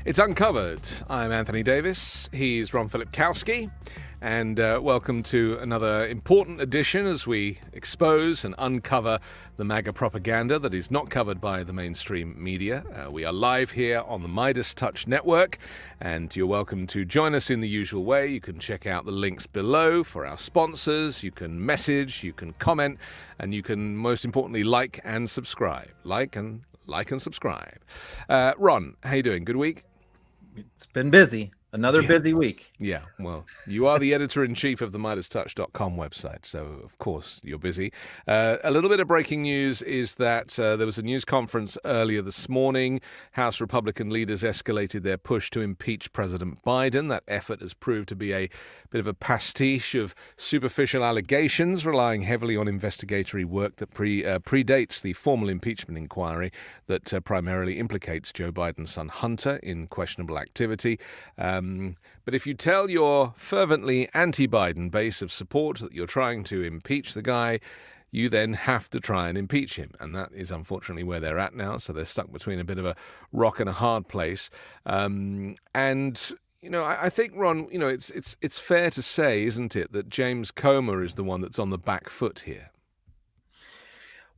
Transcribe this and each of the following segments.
It's Uncovered. I'm Anthony Davis. He's Ron Filipkowski. And welcome to another important edition as we expose and uncover the MAGA propaganda that is not covered by the mainstream media. We are live here on the Midas Touch Network, and you're welcome to join us in the usual way. You can check out the links below for our sponsors. You can message, you can comment, and you can, most importantly, like and subscribe. Like and subscribe. Ron, how you doing? Good week? It's been busy. Another busy week. Yeah, well, you are the editor-in-chief of the MidasTouch.com website, so of course you're busy. A little bit of breaking news is that there was a news conference earlier this morning. House Republican leaders escalated their push to impeach President Biden. That effort has proved to be a bit of a pastiche of superficial allegations, relying heavily on investigatory work that predates the formal impeachment inquiry that primarily implicates Joe Biden's son Hunter in questionable activity. But if you tell your fervently anti-Biden base of support that you're trying to impeach the guy, you then have to try and impeach him. And that is unfortunately where they're at now. So they're stuck between a bit of a rock and a hard place. And, you know, I think, Ron, you know, it's fair to say, isn't it, that James Comer is the one that's on the back foot here.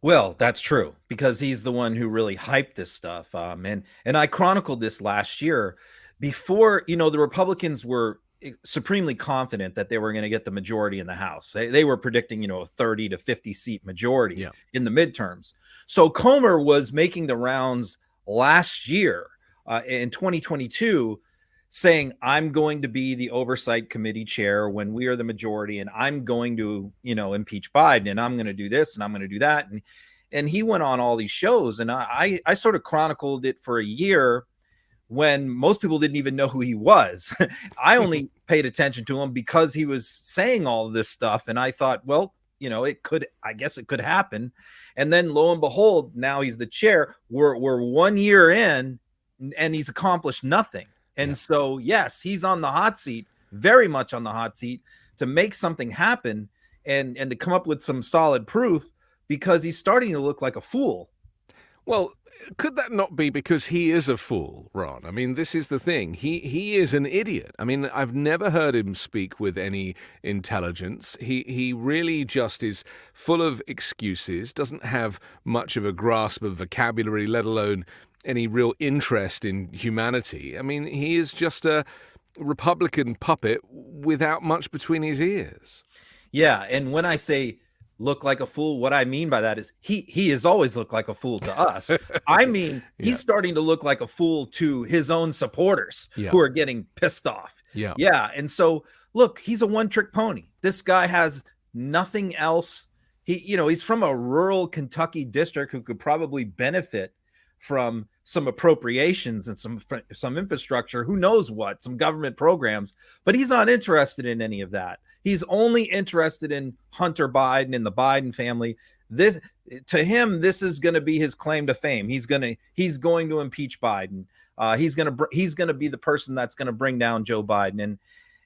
Well, that's true, because he's the one who really hyped this stuff. And I chronicled this last year. Before, you know, the Republicans were supremely confident that they were going to get the majority in the House. They were predicting, you know, a 30 to 50 seat majority in the midterms. So Comer was making the rounds last year in 2022 saying, I'm going to be the oversight committee chair when we are the majority, and I'm going to, you know, impeach Biden, and I'm going to do this and I'm going to do that. And he went on all these shows, and I sort of chronicled it for a year when most people didn't even know who he was. I only paid attention to him because he was saying all of this stuff. And I thought, well, you know, I guess it could happen. And then lo and behold, now he's the chair. We're 1 year in and he's accomplished nothing. And so, yes, he's on the hot seat, very much on the hot seat, to make something happen and to come up with some solid proof, because he's starting to look like a fool. Well, could that not be because he is a fool, Ron? I mean, this is the thing. He is an idiot. I mean, I've never heard him speak with any intelligence. He really just is full of excuses, doesn't have much of a grasp of vocabulary, let alone any real interest in humanity. I mean, he is just a Republican puppet without much between his ears. Yeah, and when I say look like a fool, what I mean by that is he has always looked like a fool to us. I mean, he's starting to look like a fool to his own supporters who are getting pissed off. Yeah. And so, look, he's a one-trick pony. This guy has nothing else. He's from a rural Kentucky district who could probably benefit from some appropriations and some infrastructure, who knows what, some government programs, but he's not interested in any of that. He's only interested in Hunter Biden and the Biden family. To him, this is going to be his claim to fame. He's going to impeach Biden. He's going to be the person that's going to bring down Joe Biden.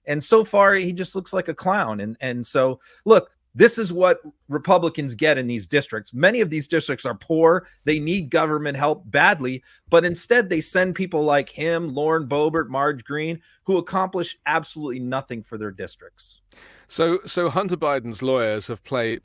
And so far, he just looks like a clown. And so, look, this is what Republicans get in these districts. Many of these districts are poor. They need government help badly, but instead they send people like him, Lauren Boebert, Marge Green, who accomplish absolutely nothing for their districts. So Hunter Biden's lawyers have played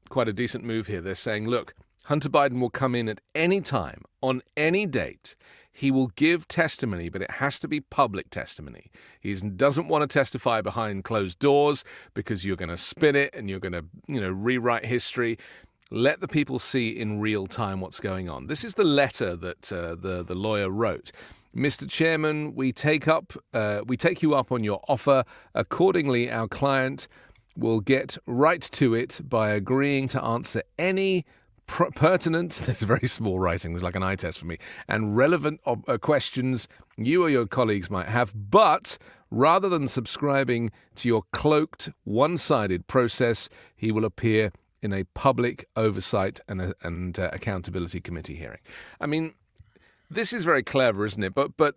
quite a decent move here. They're saying, look, Hunter Biden will come in at any time, on any date. He will give testimony, but it has to be public testimony. He doesn't want to testify behind closed doors because you're going to spin it and you're going to, rewrite history. Let the people see in real time what's going on. This is the letter that the lawyer wrote. Mr. Chairman, we take you up on your offer. Accordingly, our client will get right to it by agreeing to answer any pertinent, there's very small writing, there's like an eye test for me, and relevant questions you or your colleagues might have, but rather than subscribing to your cloaked, one-sided process, he will appear in a public oversight and accountability committee hearing. I mean, this is very clever, isn't it? But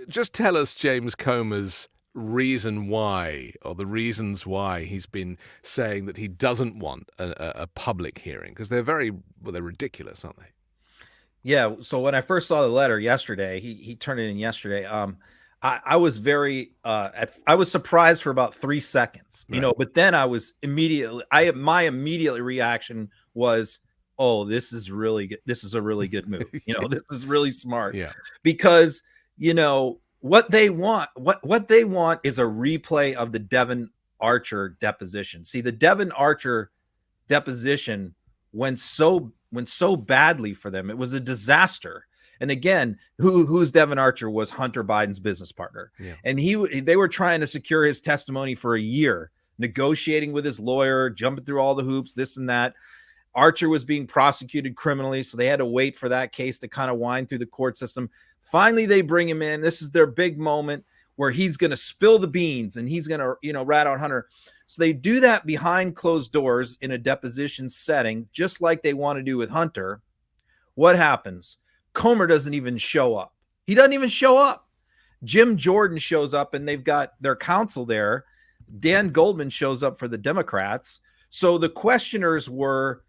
just tell us James Comer's reason why, or the reasons why he's been saying that he doesn't want a public hearing, because they're ridiculous, aren't they? Yeah. So when I first saw the letter yesterday, he turned it in yesterday. I was very I was surprised for about 3 seconds, Right. but then I was immediately my immediate reaction was, oh, this is really good. This is a really good move. This is really smart Yeah. because what they want, what they want is a replay of the Devin Archer deposition. See, the Devin Archer deposition went so badly for them. It was a disaster. And again, who's Devin Archer was Hunter Biden's business partner. Yeah. And they were trying to secure his testimony for a year, negotiating with his lawyer, jumping through all the hoops, this and that. Archer was being prosecuted criminally, so they had to wait for that case to kind of wind through the court system. Finally, they bring him in. This is their big moment where he's going to spill the beans and he's going to, rat out Hunter. So they do that behind closed doors in a deposition setting, just like they want to do with Hunter. What happens? Comer doesn't even show up. He doesn't even show up. Jim Jordan shows up and they've got their counsel there. Dan Goldman shows up for the Democrats. So the questioners were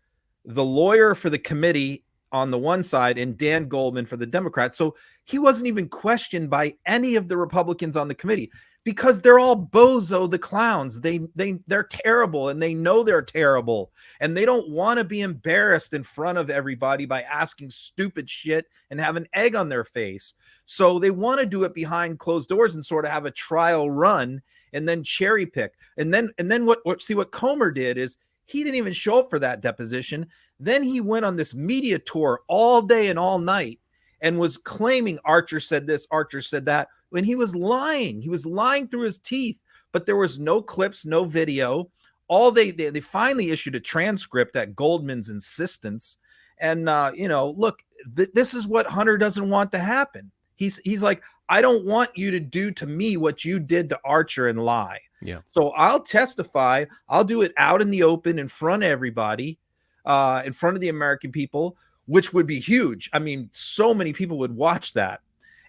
the lawyer for the committee on the one side and Dan Goldman for the Democrats. So he wasn't even questioned by any of the Republicans on the committee because they're all bozo the clowns. They're terrible and they know they're terrible and they don't want to be embarrassed in front of everybody by asking stupid shit and have an egg on their face. So they want to do it behind closed doors and sort of have a trial run and then cherry pick. And then what Comer did is he didn't even show up for that deposition. Then he went on this media tour all day and all night and was claiming Archer said this, Archer said that, when he was lying. He was lying through his teeth, but there was no clips, no video. All they finally issued a transcript at Goldman's insistence. And, look, this is what Hunter doesn't want to happen. He's like, I don't want you to do to me what you did to Archer and lie. Yeah. So I'll testify. I'll do it out in the open in front of everybody, in front of the American people, which would be huge. I mean, so many people would watch that.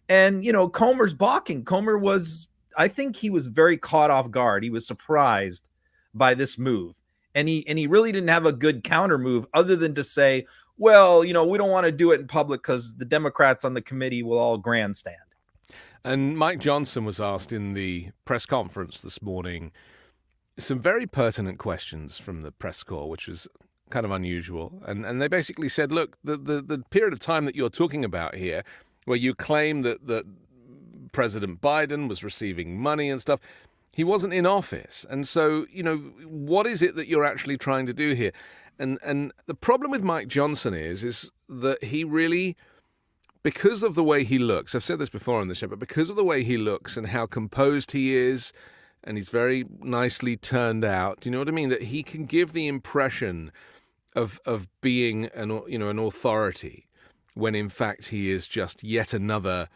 And, Comer's balking. Comer I think he was very caught off guard. He was surprised by this move. And he really didn't have a good counter move other than to say, well, we don't want to do it in public because the Democrats on the committee will all grandstand. And Mike Johnson was asked in the press conference this morning some very pertinent questions from the press corps, which was kind of unusual. And they basically said, look, the period of time that you're talking about here, where you claim that President Biden was receiving money and stuff, he wasn't in office. And so, what is it that you're actually trying to do here? And the problem with Mike Johnson is that he really, because of the way he looks, I've said this before on the show, but because of the way he looks and how composed he is, and he's very nicely turned out, do you know what I mean? That he can give the impression of being an authority when in fact he is just yet another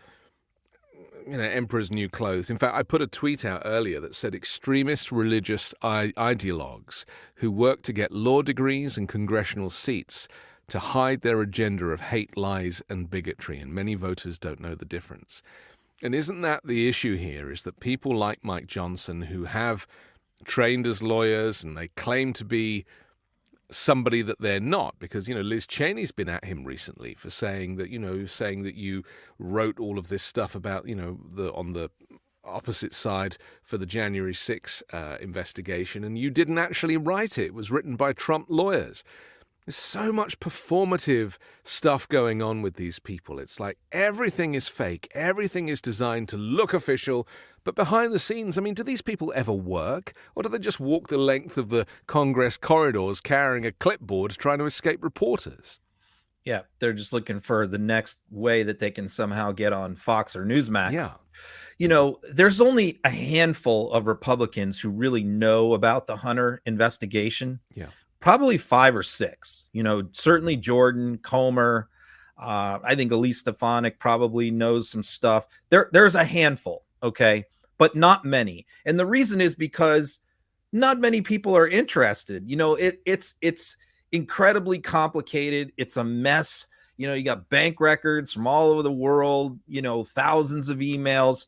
emperor's new clothes. In fact, I put a tweet out earlier that said extremist religious ideologues who work to get law degrees and congressional seats to hide their agenda of hate, lies, and bigotry, and many voters don't know the difference. And isn't that the issue here, is that people like Mike Johnson, who have trained as lawyers and they claim to be somebody that they're not, because, Liz Cheney's been at him recently for saying that you wrote all of this stuff about, on the opposite side for the January 6 investigation, and you didn't actually write it. It was written by Trump lawyers. There's so much performative stuff going on with these people. It's like everything is fake. Everything is designed to look official. But behind the scenes, I mean, do these people ever work? Or do they just walk the length of the Congress corridors carrying a clipboard trying to escape reporters? Yeah, they're just looking for the next way that they can somehow get on Fox or Newsmax. Yeah. There's only a handful of Republicans who really know about the Hunter investigation. Yeah. Probably 5 or 6, certainly Jordan, Comer. I think Elise Stefanik probably knows some stuff. There's a handful. Okay. But not many. And the reason is because not many people are interested. It's incredibly complicated. It's a mess. You got bank records from all over the world, thousands of emails.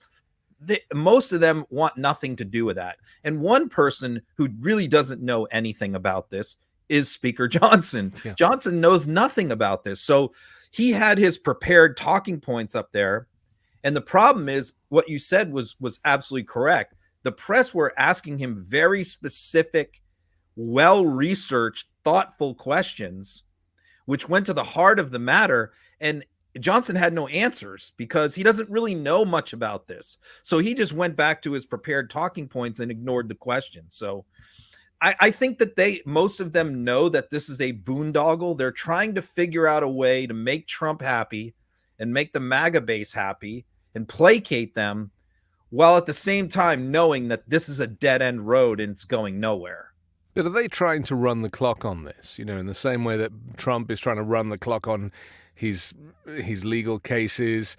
Most of them want nothing to do with that. And one person who really doesn't know anything about this is Speaker Johnson. Yeah. Johnson knows nothing about this. So, he had his prepared talking points up there. And the problem is what you said was absolutely correct. The press were asking him very specific, well-researched, thoughtful questions, which went to the heart of the matter. And Johnson had no answers because he doesn't really know much about this. So he just went back to his prepared talking points and ignored the question. So I think that most of them know that this is a boondoggle. They're trying to figure out a way to make Trump happy and make the MAGA base happy and placate them, while at the same time knowing that this is a dead-end road and it's going nowhere. But are they trying to run the clock on this? You know, in the same way that Trump is trying to run the clock on his legal cases.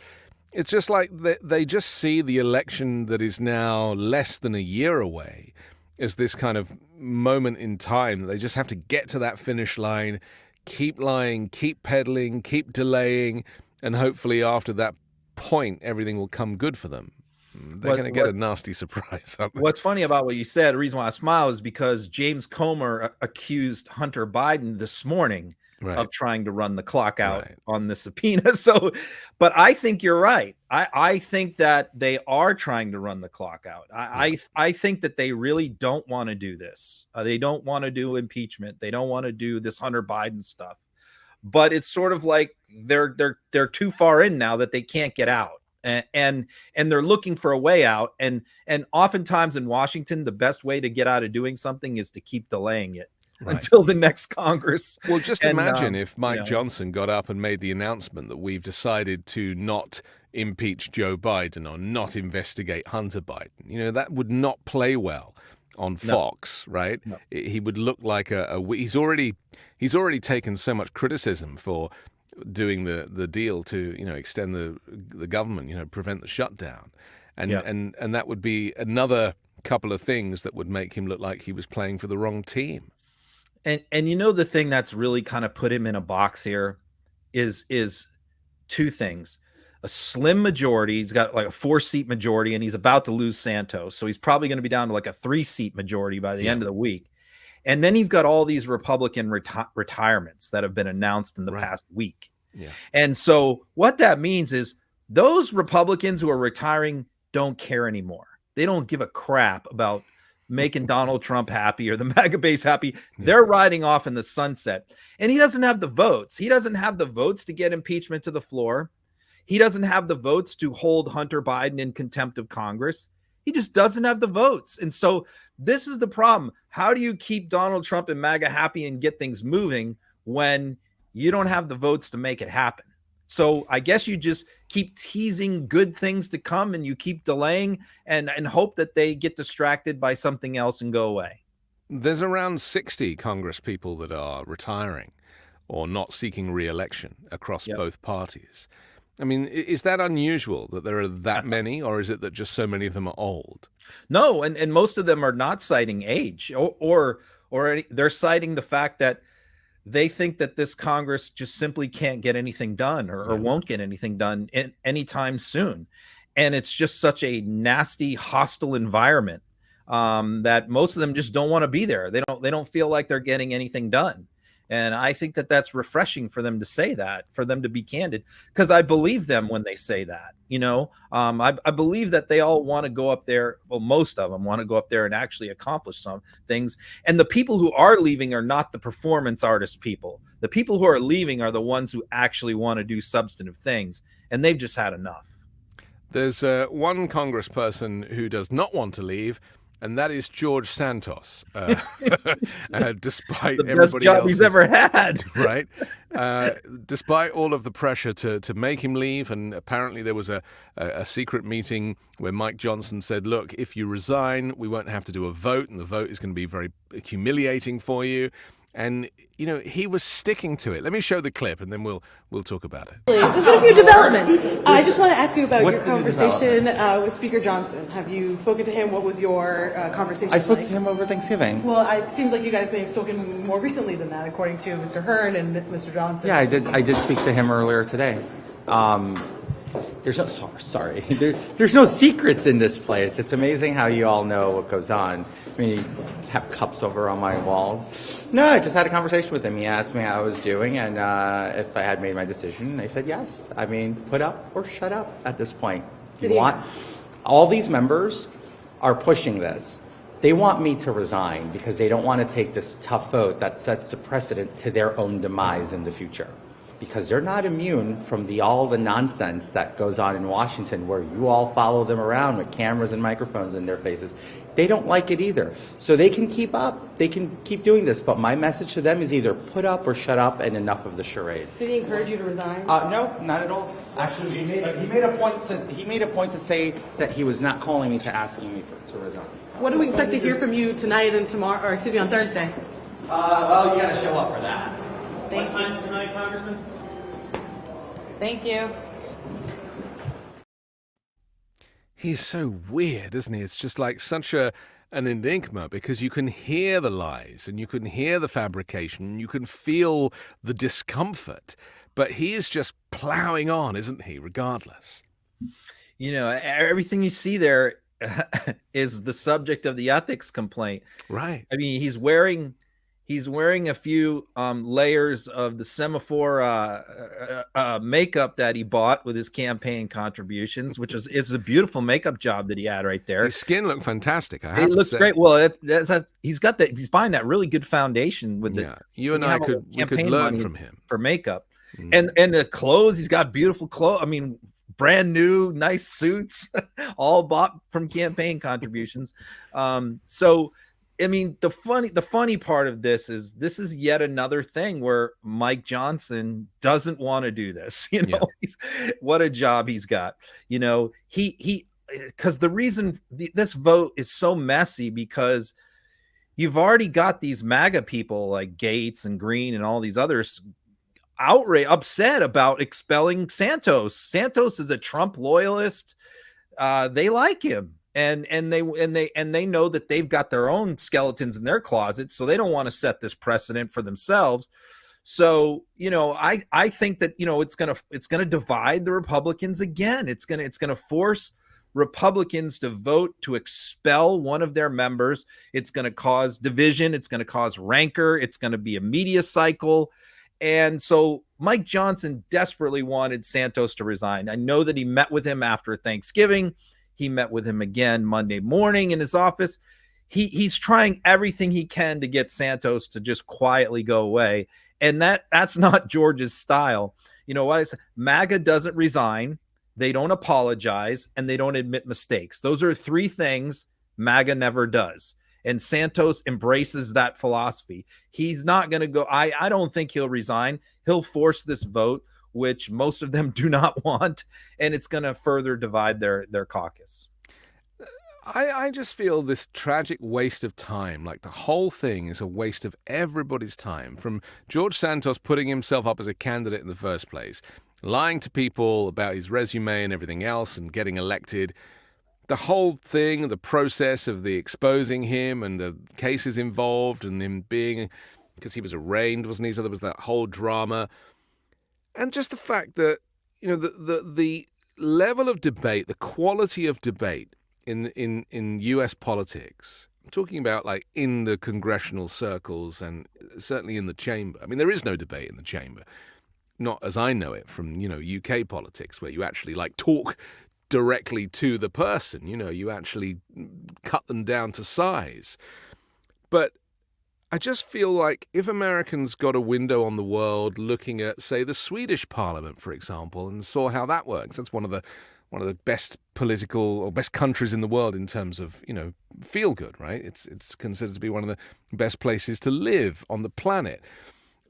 It's just like they just see the election that is now less than a year away as this kind of moment in time. They just have to get to that finish line, keep lying, keep peddling, keep delaying, and hopefully after that point, everything will come good for them. They're going to get a nasty surprise, aren't they? What's funny about what you said, the reason why I smile is because James Comer accused Hunter Biden this morning of trying to run the clock out on the subpoena. So, but I think you're right. I think that they are trying to run the clock out. I think that they really don't want to do this. They don't want to do impeachment. They don't want to do this Hunter Biden stuff. But it's sort of like they're too far in now that they can't get out. And they're looking for a way out. And oftentimes in Washington, the best way to get out of doing something is to keep delaying it until the next Congress. Well, just imagine if Mike Johnson got up and made the announcement that we've decided to not impeach Joe Biden or not investigate Hunter Biden. You know, that would not play well on Fox, right? No. He would look like he's already taken so much criticism for doing the deal to, you know, extend the government, you know, prevent the shutdown. And that would be another couple of things that would make him look like he was playing for the wrong team. And you know, the thing that's really kind of put him in a box here is two things. A slim majority. He's got like a 4-seat majority, and he's about to lose Santos. So he's probably going to be down to like a 3-seat majority by the end of the week. And then you've got all these Republican retirements that have been announced in the past week. Yeah. And so what that means is those Republicans who are retiring don't care anymore. They don't give a crap about making Donald Trump happy or the MAGA base happy. They're riding off in the sunset. And he doesn't have the votes. He doesn't have the votes to get impeachment to the floor. He doesn't have the votes to hold Hunter Biden in contempt of Congress. He just doesn't have the votes. And so this is the problem. How do you keep Donald Trump and MAGA happy and get things moving when you don't have the votes to make it happen? So I guess you just keep teasing good things to come, and you keep delaying and hope that they get distracted by something else and go away. There's around 60 Congress people that are retiring or not seeking re-election across both parties. I mean, is that unusual that there are that many, or is it that just so many of them are old? No, and most of them are not citing age, or they're citing the fact that they think that this Congress just simply can't get anything done or won't get anything done anytime soon. And it's just such a nasty, hostile environment that most of them just don't want to be there. They don't feel like they're getting anything done. And I think that that's refreshing for them to say that, for them to be candid, because I believe them when they say that. You know, I believe that they all want to go up there. Well, most of them want to go up there and actually accomplish some things. And the people who are leaving are not the performance artist people. The people who are leaving are the ones who actually want to do substantive things. And they've just had enough. There's one congressperson who does not want to leave, and that is George Santos, despite the best everybody job else's, he's ever had. Right? Despite all of the pressure to make him leave, and apparently there was a secret meeting where Mike Johnson said, look, if you resign, we won't have to do a vote, and the vote is going to be very humiliating for you. And, you know, he was sticking to it. Let me show the clip, and then we'll talk about it. There's been a few developments. I just want to ask you about your conversation with Speaker Johnson. Have you spoken to him? What was your conversation I spoke to him over Thanksgiving. Well, it seems like you guys may have spoken more recently than that, according to Mr. Hearn and Mr. Johnson. Yeah, I did speak to him earlier today. There's no secrets in this place. It's amazing how you all know what goes on. I mean, have cups over on my walls. No, I just had a conversation with him. He asked me how I was doing and if I had made my decision. I said yes. I mean, put up or shut up at this point. You want all these members are pushing this. They want me to resign because they don't want to take this tough vote that sets the precedent to their own demise in the future. Because they're not immune from all the nonsense that goes on in Washington where you all follow them around with cameras and microphones in their faces. They don't like it either. So they can keep up. They can keep doing this. But my message to them is either put up or shut up and enough of the charade. Did he encourage you to resign? No, not at all. Actually, he made a point to say that he was not calling me to asking me to resign. What do we expect to hear from you tonight and tomorrow, or excuse me, on Thursday? Well, you got to show up for that. Thank What time's tonight, Congressman? Thank you. He's so weird, isn't he? It's just like such an enigma because you can hear the lies and you can hear the fabrication and you can feel the discomfort. But he is just plowing on, isn't he, regardless? You know, everything you see there is the subject of the ethics complaint. Right. I mean, he's wearing a few layers of the semaphore makeup that he bought with his campaign contributions, which is a beautiful makeup job that he had right there. His skin looked fantastic. I have It to looks say. great. Well, he's buying that really good foundation with Yeah, you and I could learn from him for makeup. And the clothes, he's got beautiful clothes. I mean, brand new, nice suits, all bought from campaign contributions. So, I mean, the funny part of this is yet another thing where Mike Johnson doesn't want to do this. You know, what a job he's got. You know, because the reason this vote is so messy because you've already got these MAGA people like Gates and Green and all these others upset about expelling Santos. Santos is a Trump loyalist. They like him, and they know that they've got their own skeletons in their closets, so they don't want to set this precedent for themselves. So, you know, I think that, you know, it's gonna divide the Republicans again. It's gonna force Republicans to vote to expel one of their members. It's gonna cause division. It's gonna cause rancor. It's gonna be a media cycle. And so Mike Johnson desperately wanted Santos to resign. I know that he met with him after Thanksgiving. He met with him again Monday morning in his office. He's trying everything he can to get Santos to just quietly go away. And that's not George's style. You know what I said? MAGA doesn't resign. They don't apologize and they don't admit mistakes. Those are three things MAGA never does. And Santos embraces that philosophy. He's not going to go. I don't think he'll resign. He'll force this vote, which most of them do not want, and it's going to further divide their caucus. I just feel this tragic waste of time. Like the whole thing is a waste of everybody's time. From George Santos putting himself up as a candidate in the first place, lying to people about his resume and everything else, and getting elected. The whole thing, the process of the exposing him and the cases involved and him being, because he was arraigned, wasn't he? So there was that whole drama. And just the fact that, you know, the level of debate, the quality of debate in U.S. politics, I'm talking about like in the congressional circles and certainly in the chamber. I mean, there is no debate in the chamber, not as I know it from, you know, UK politics where you actually like talk directly to the person, you know, you actually cut them down to size. But I just feel like if Americans got a window on the world looking at, say, the Swedish parliament, for example, and saw how that works, that's one of the best political or best countries in the world in terms of, you know, feel good, right? It's considered to be one of the best places to live on the planet.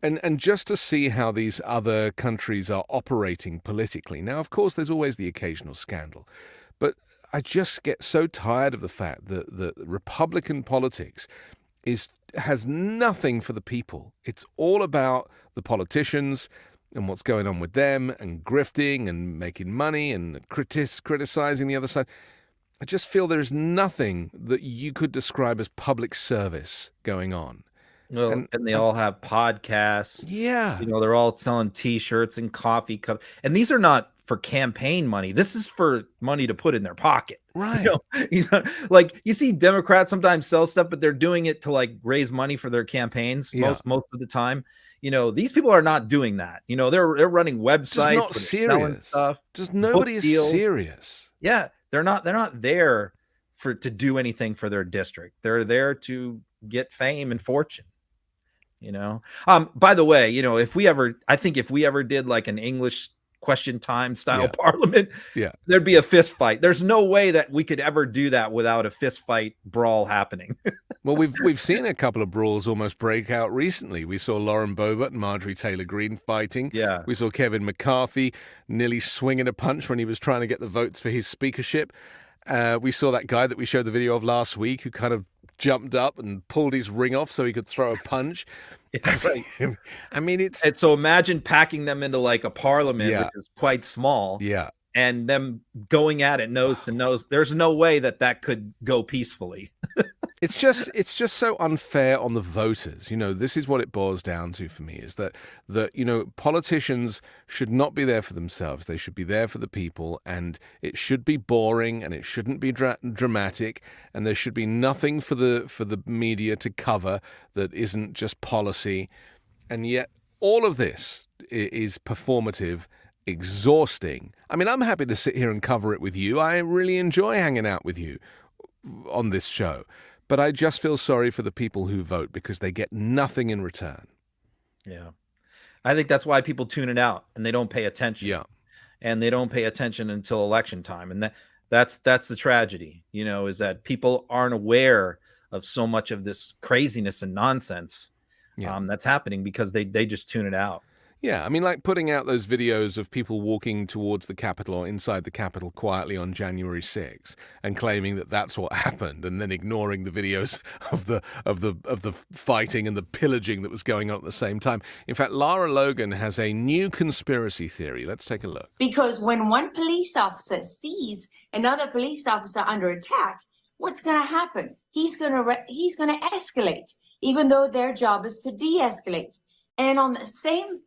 And just to see how these other countries are operating politically. Now, of course, there's always the occasional scandal. But I just get so tired of the fact that the Republican politics has nothing for the people. It's all about the politicians and what's going on with them and grifting and making money and criticizing the other side. I just feel there's nothing that you could describe as public service going on. Well, and they all have podcasts. Yeah. You know, they're all selling T-shirts and coffee cups. And these are not for campaign money. This is for money to put in their pocket. Right. He's not, like, you see Democrats sometimes sell stuff, but they're doing it to like raise money for their campaigns most of the time. These people are not doing that. They're running websites. Just not serious. Stuff. Just nobody is serious. Yeah, they're not there to do anything for their district. They're there to get fame and fortune. By the way, if we ever did like an English question time style parliament, there'd be a fist fight. There's no way that we could ever do that without a fist fight brawl happening. Well, we've seen a couple of brawls almost break out recently. We saw Lauren Boebert and Marjorie Taylor Greene fighting. Yeah. We saw Kevin McCarthy nearly swinging a punch when he was trying to get the votes for his speakership. We saw that guy that we showed the video of last week who kind of jumped up and pulled his ring off so he could throw a punch. I mean, and so imagine packing them into like a parliament, which is quite small. Yeah. And them going at it nose to nose. There's no way that could go peacefully. It's just so unfair on the voters. This is what it boils down to for me, is that politicians should not be there for themselves. They should be there for the people, and it should be boring, and it shouldn't be dramatic, and there should be nothing for the media to cover that isn't just policy. And yet all of this is performative, exhausting. I mean, I'm happy to sit here and cover it with you. I really enjoy hanging out with you on this show. But I just feel sorry for the people who vote because they get nothing in return. Yeah. I think that's why people tune it out and they don't pay attention. Yeah. And they don't pay attention until election time. And that's the tragedy, is that people aren't aware of so much of this craziness and nonsense that's happening because they just tune it out. Yeah, I mean, like putting out those videos of people walking towards the Capitol or inside the Capitol quietly on January 6th and claiming that that's what happened, and then ignoring the videos of the fighting and the pillaging that was going on at the same time. In fact, Lara Logan has a new conspiracy theory. Let's take a look. Because when one police officer sees another police officer under attack, what's going to happen? He's going to escalate, even though their job is to de-escalate. And on the same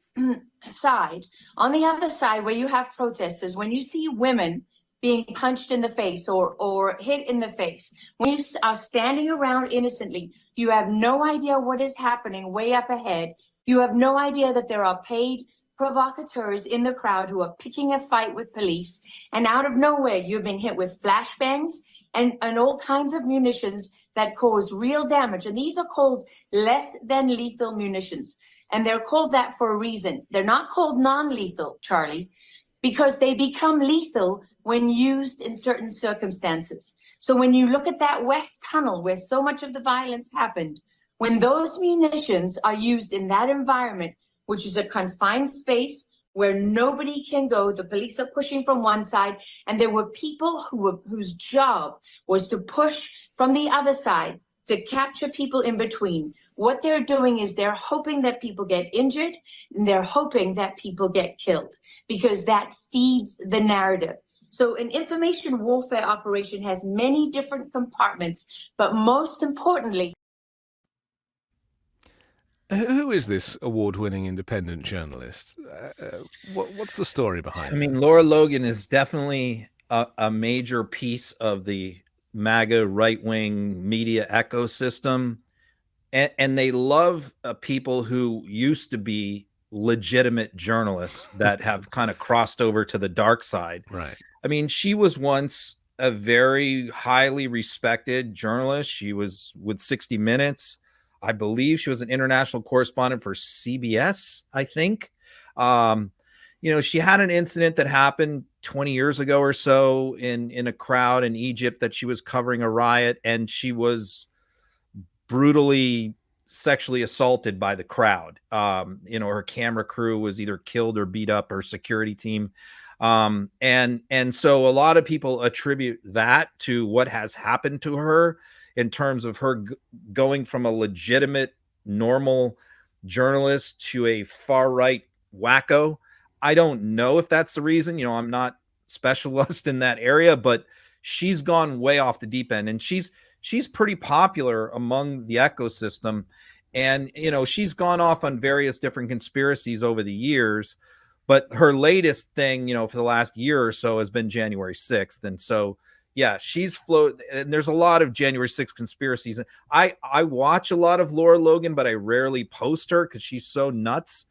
side, on the other side where you have protesters, when you see women being punched in the face or hit in the face, when you are standing around innocently, you have no idea what is happening way up ahead. You have no idea that there are paid provocateurs in the crowd who are picking a fight with police, and out of nowhere you've been hit with flashbangs and all kinds of munitions that cause real damage. And these are called less than lethal munitions. And they're called that for a reason. They're not called non-lethal, Charlie, because they become lethal when used in certain circumstances. So when you look at that West Tunnel where so much of the violence happened, when those munitions are used in that environment, which is a confined space where nobody can go, the police are pushing from one side, and there were people whose job was to push from the other side to capture people in between. What they're doing is they're hoping that people get injured, and they're hoping that people get killed, because that feeds the narrative. So an information warfare operation has many different compartments, but most importantly... Who is this award-winning independent journalist? What's the story behind it? I mean, Lara Logan is definitely a major piece of the MAGA right-wing media ecosystem. And they love people who used to be legitimate journalists that have kind of crossed over to the dark side. Right. I mean, she was once a very highly respected journalist. She was with 60 Minutes. I believe she was an international correspondent for CBS, I think. She had an incident that happened 20 years ago or so in a crowd in Egypt that she was covering a riot, and she was brutally sexually assaulted by the crowd. Her camera crew was either killed or beat up, her security team. And so a lot of people attribute that to what has happened to her in terms of her going from a legitimate, normal journalist to a far-right wacko. I don't know if that's the reason. I'm not specialist in that area, but she's gone way off the deep end, and she's pretty popular among the ecosystem. And, she's gone off on various different conspiracies over the years, But her latest thing, for the last year or so has been January 6th. And so, yeah, she's and there's a lot of January 6th conspiracies. And I watch a lot of Laura Logan, but I rarely post her because she's so nuts.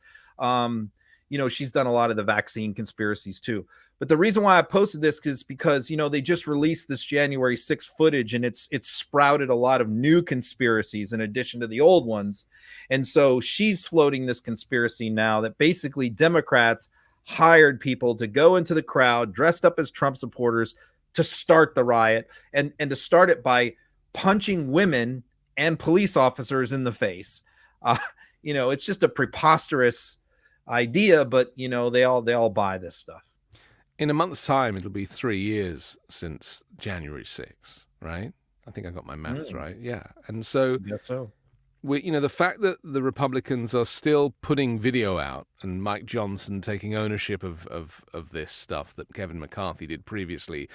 She's done a lot of the vaccine conspiracies too. But the reason why I posted this is because, they just released this January 6th footage, and it's sprouted a lot of new conspiracies in addition to the old ones. And so she's floating this conspiracy now that basically Democrats hired people to go into the crowd dressed up as Trump supporters to start the riot, and to start it by punching women and police officers in the face. It's just a preposterous idea, but they all buy this stuff. In a month's time, it'll be 3 years since January 6th, right? I think I got my maths right. Yeah. And so, Yes, so. The fact that the Republicans are still putting video out, and Mike Johnson taking ownership of this stuff that Kevin McCarthy did previously,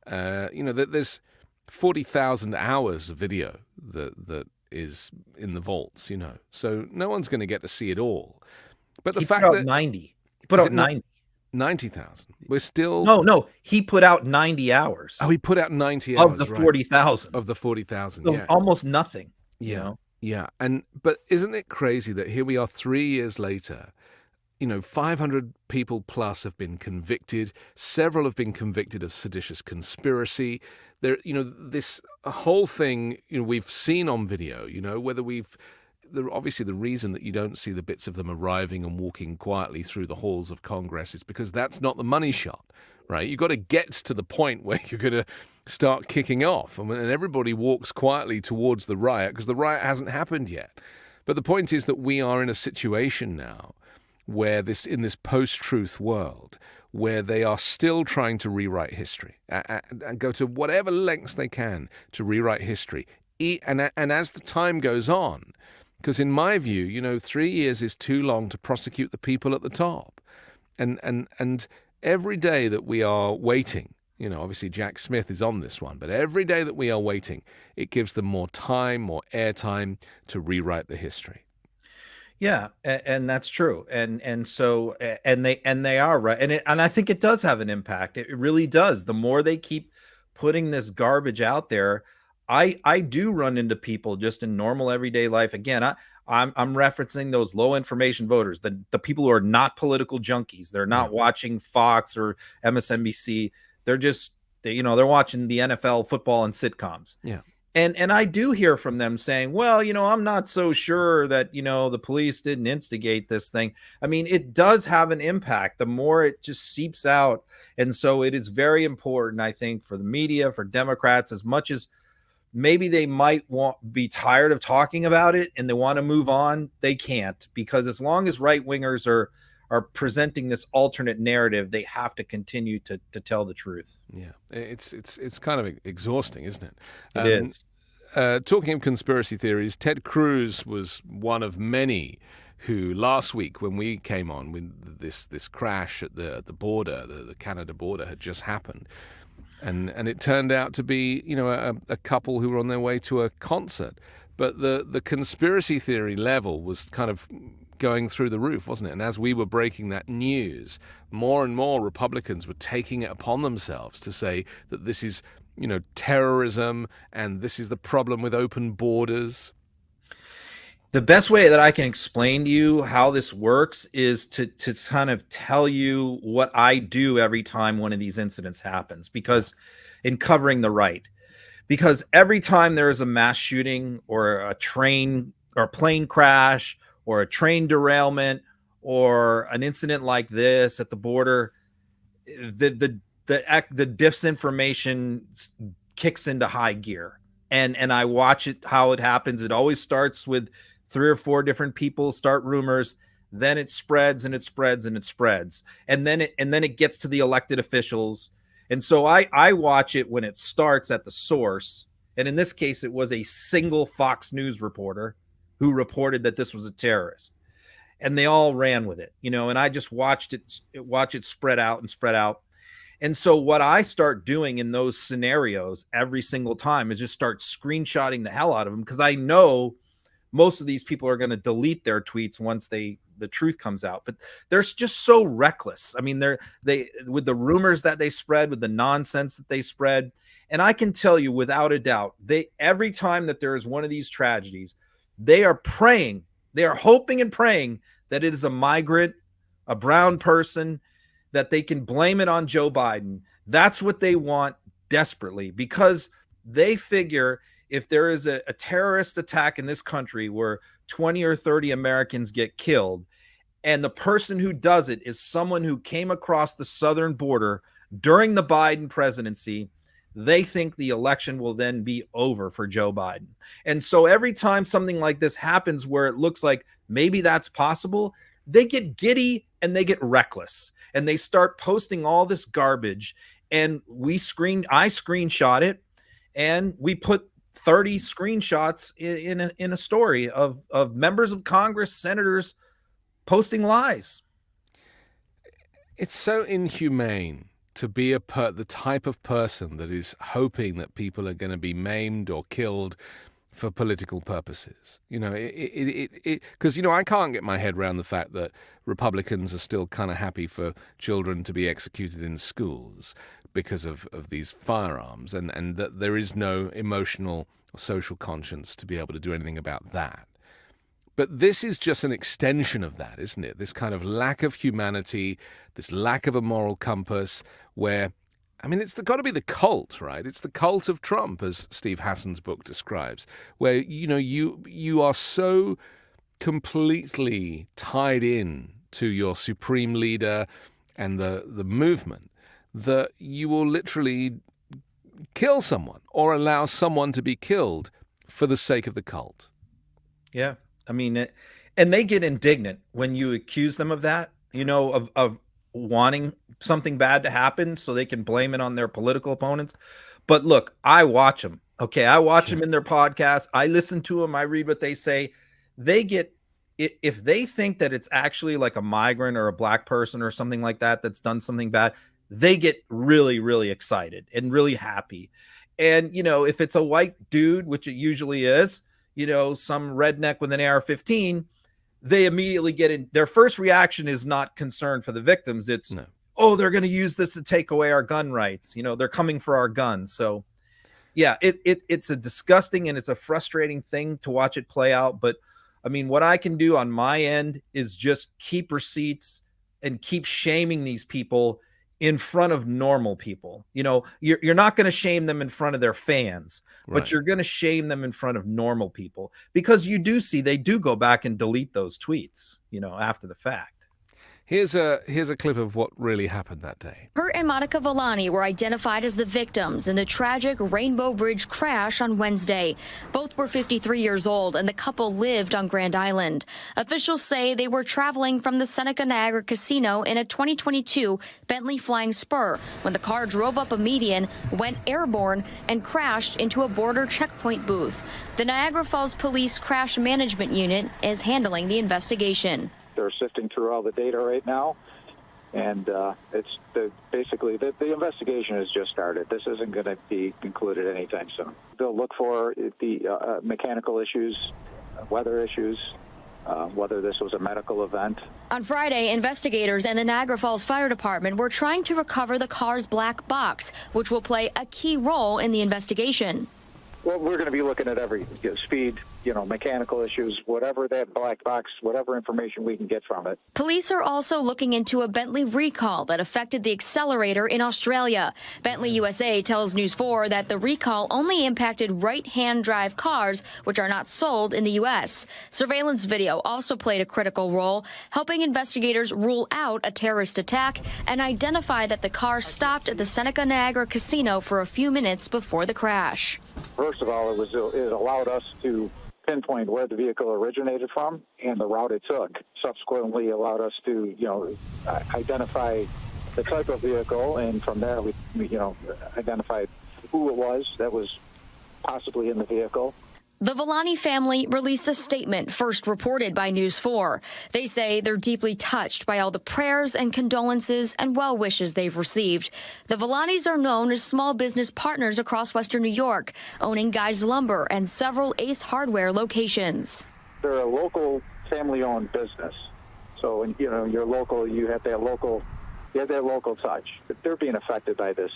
that there's 40,000 hours of video that is in the vaults, so no one's going to get to see it all. But the He fact put out that 90. He put out 90. 90,000. We're still No. He put out 90 hours. Oh, he put out 90 hours of the 40,000. Of the 40,000. So yeah, almost nothing. Yeah, yeah. But isn't it crazy that here we are 3 years later? 500 people plus have been convicted. Several have been convicted of seditious conspiracy. There, this whole thing, we've seen on video. Whether obviously the reason that you don't see the bits of them arriving and walking quietly through the halls of Congress is because that's not the money shot, right? You've got to get to the point where you're going to start kicking off, and everybody walks quietly towards the riot because the riot hasn't happened yet. But the point is that we are in a situation now where in this post-truth world, where they are still trying to rewrite history and go to whatever lengths they can to rewrite history. And as the time goes on, because in my view, 3 years is too long to prosecute the people at the top. And every day that we are waiting, obviously Jack Smith is on this one, but every day that we are waiting, it gives them more time, more airtime to rewrite the history. Yeah, and that's true. And so they are right. And I think it does have an impact. It really does. The more they keep putting this garbage out there, I do run into people just in normal everyday life. Again, I'm referencing those low information voters, the people who are not political junkies. They're not watching Fox or MSNBC. They're just they're watching the NFL, football, and sitcoms. Yeah. And I do hear from them saying, well, I'm not so sure that, the police didn't instigate this thing. I mean, it does have an impact the more it just seeps out. And so it is very important, I think, for the media, for Democrats, as much as maybe they might be tired of talking about it and they want to move on, they can't, because as long as right wingers are presenting this alternate narrative, they have to continue to tell the truth. Yeah, it's kind of exhausting, isn't it? It is. Talking of conspiracy theories, Ted Cruz was one of many who last week, when we came on, when this crash at the border, the Canada border, had just happened. And it turned out to be, a couple who were on their way to a concert. But the conspiracy theory level was kind of going through the roof, wasn't it? And as we were breaking that news, more and more Republicans were taking it upon themselves to say that this is, terrorism, and this is the problem with open borders. The best way that I can explain to you how this works is to kind of tell you what I do every time one of these incidents happens, because in covering the right, because every time there is a mass shooting or a train or plane crash or a train derailment or an incident like this at the border, the disinformation kicks into high gear, and I watch it, how it happens. It always starts with 3 or 4 different people start rumors, then it spreads and it spreads and it spreads, and then it gets to the elected officials. And so I watch it when it starts at the source, and in this case it was a single Fox News reporter who reported that this was a terrorist, and they all ran with it, and I just watch it spread out and spread out. And so what I start doing in those scenarios every single time is just start screenshotting the hell out of them, because I know most of these people are going to delete their tweets once they the truth comes out. But they're just so reckless. I mean, they with the rumors that they spread, with the nonsense that they spread. And I can tell you without a doubt, every time that there is one of these tragedies, they are praying, they are hoping and praying that it is a migrant, a brown person, that they can blame it on Joe Biden. That's what they want desperately, because they figure if there is a terrorist attack in this country where 20 or 30 Americans get killed, and the person who does it is someone who came across the southern border during the Biden presidency, they think the election will then be over for Joe Biden. And so every time something like this happens where it looks like maybe that's possible, they get giddy and they get reckless and they start posting all this garbage. And I screenshot it, and we put 30 screenshots in a story of members of Congress, senators posting lies. It's so inhumane to be the type of person that is hoping that people are going to be maimed or killed for political purposes. You know, because, you know, I can't get my head around the fact that Republicans are still kind of happy for children to be executed in schools because of these firearms, and that there is no emotional or social conscience to be able to do anything about that. But this is just an extension of that, isn't it? This kind of lack of humanity, this lack of a moral compass, where, I mean, it's got to be the cult, right? It's the cult of Trump, as Steve Hassan's book describes, where, you know, you are so completely tied in to your supreme leader and the movement that you will literally kill someone or allow someone to be killed for the sake of the cult. Yeah. I mean, and they get indignant when you accuse them of that, you know, of wanting something bad to happen so they can blame it on their political opponents. But look, I watch them. Okay. I watch them in their podcasts. I listen to them. I read what they say. They get, if they think that it's actually like a migrant or a black person or something like that that's done something bad, they get really, really excited and really happy. And, you know, if it's a white dude, which it usually is, you know, some redneck with an AR-15, they immediately get in. Their first reaction is not concern for the victims. It's, no. Oh, they're going to use this to take away our gun rights. You know, they're coming for our guns. So, yeah, it's a disgusting and it's a frustrating thing to watch it play out. But, I mean, what I can do on my end is just keep receipts and keep shaming these people in front of normal people. You know, you're not going to shame them in front of their fans, right, but you're going to shame them in front of normal people, because you do see they do go back and delete those tweets, you know, after the fact. Here's a clip of what really happened that day. Kurt and Monica Villani were identified as the victims in the tragic Rainbow Bridge crash on Wednesday. Both were 53 years old, and the couple lived on Grand Island. Officials say they were traveling from the Seneca Niagara Casino in a 2022 Bentley Flying Spur when the car drove up a median, went airborne, and crashed into a border checkpoint booth. The Niagara Falls Police Crash Management Unit is handling the investigation. They're sifting through all the data right now, and basically the investigation has just started. This isn't going to be concluded anytime soon. They'll look for the mechanical issues, weather issues, whether this was a medical event. On Friday, investigators and the Niagara Falls Fire Department were trying to recover the car's black box, which will play a key role in the investigation. Well, we're going to be looking at every speed, mechanical issues, whatever that black box, whatever information we can get from it. Police are also looking into a Bentley recall that affected the accelerator in Australia. Bentley USA tells News 4 that the recall only impacted right-hand drive cars, which are not sold in the U.S. Surveillance video also played a critical role, helping investigators rule out a terrorist attack and identify that the car stopped at the Seneca Niagara Casino for a few minutes before the crash. First of all, it allowed us to pinpoint where the vehicle originated from and the route it took. Subsequently, allowed us to, identify the type of vehicle, and from there we identified who it was that was possibly in the vehicle. The Villani family released a statement first reported by News 4. They say they're deeply touched by all the prayers and condolences and well wishes they've received. The Villanis are known as small business partners across Western New York, owning Guy's Lumber and several Ace Hardware locations. They're a local family-owned business, So, you know, your local, you have that local touch. But they're being affected by this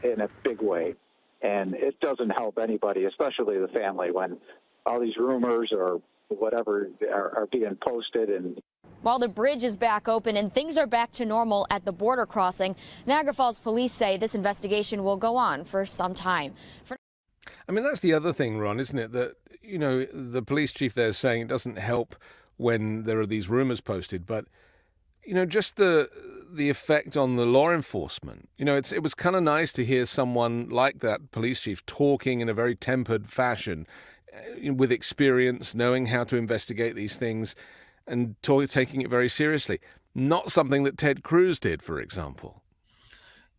in a big way. And it doesn't help anybody, especially the family, when all these rumors or whatever are being posted. And while the bridge is back open and things are back to normal at the border crossing, Niagara Falls police say this investigation will go on for some time. I mean, that's the other thing, Ron, isn't it? That, you know, the police chief there is saying it doesn't help when there are these rumors posted, but, you know, just the effect on the law enforcement. You know, it was kind of nice to hear someone like that police chief talking in a very tempered fashion, with experience, knowing how to investigate these things, and taking it very seriously. Not something that Ted Cruz did, for example.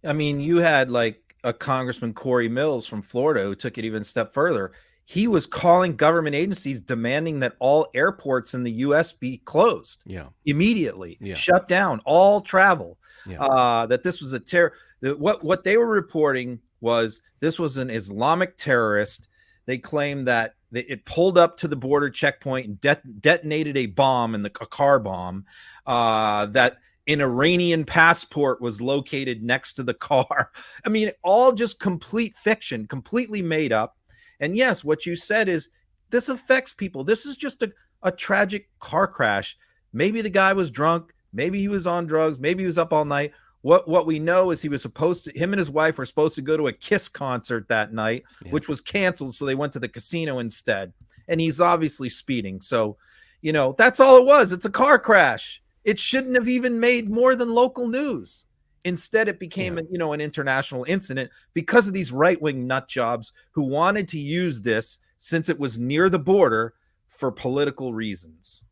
I mean, you had like a Congressman Corey Mills from Florida who took it even a step further. He was calling government agencies demanding that all airports in the U.S. be closed immediately, shut down all travel, that this was a terror. What they were reporting was this was an Islamic terrorist. They claimed that it pulled up to the border checkpoint and detonated a bomb, a car bomb, that an Iranian passport was located next to the car. I mean, all just complete fiction, completely made up. And yes, what you said is this affects people. This is just a tragic car crash. Maybe the guy was drunk. Maybe he was on drugs. Maybe he was up all night. What we know is him and his wife were supposed to go to a Kiss concert that night, which was canceled. So they went to the casino instead. And he's obviously speeding. So, you know, that's all it was. It's a car crash. It shouldn't have even made more than local news. Instead, it became an international incident because of these right-wing nut jobs who wanted to use this, since it was near the border, for political reasons.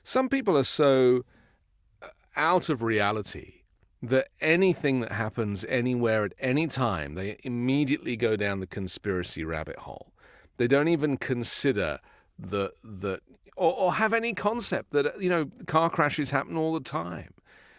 Some people are so out of reality that anything that happens anywhere at any time, they immediately go down the conspiracy rabbit hole. They don't even consider or have any concept that, you know, car crashes happen all the time.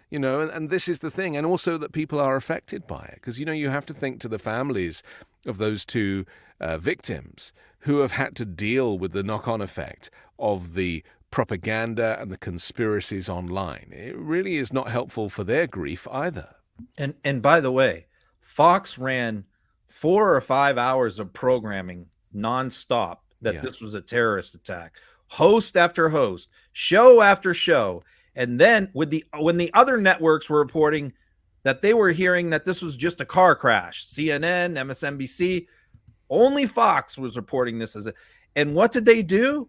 You know, and this is the thing. And also that people are affected by it. Because, you know, you have to think to the families of those two victims who have had to deal with the knock-on effect of the propaganda and the conspiracies online. It really is not helpful for their grief either. And by the way, Fox ran 4 or 5 hours of programming nonstop that this was a terrorist attack. Host after host, show after show. And then when the other networks were reporting that they were hearing that this was just a car crash, CNN, MSNBC, only Fox was reporting this as and what did they do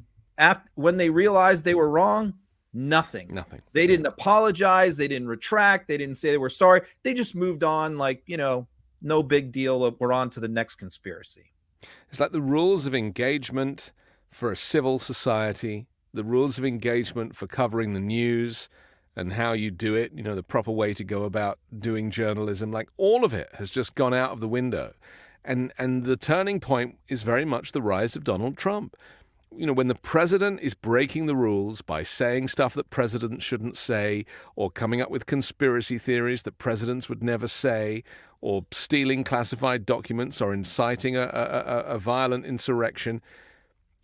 when they realized they were wrong? Nothing. They didn't apologize. They didn't retract. They didn't say they were sorry. They just moved on like, you know, no big deal. We're on to the next conspiracy. It's like the rules of engagement for a civil society, the rules of engagement for covering the news and how you do it, you know, the proper way to go about doing journalism, like all of it has just gone out of the window. And the turning point is very much the rise of Donald Trump. You know, when the president is breaking the rules by saying stuff that presidents shouldn't say, or coming up with conspiracy theories that presidents would never say, or stealing classified documents or inciting a violent insurrection,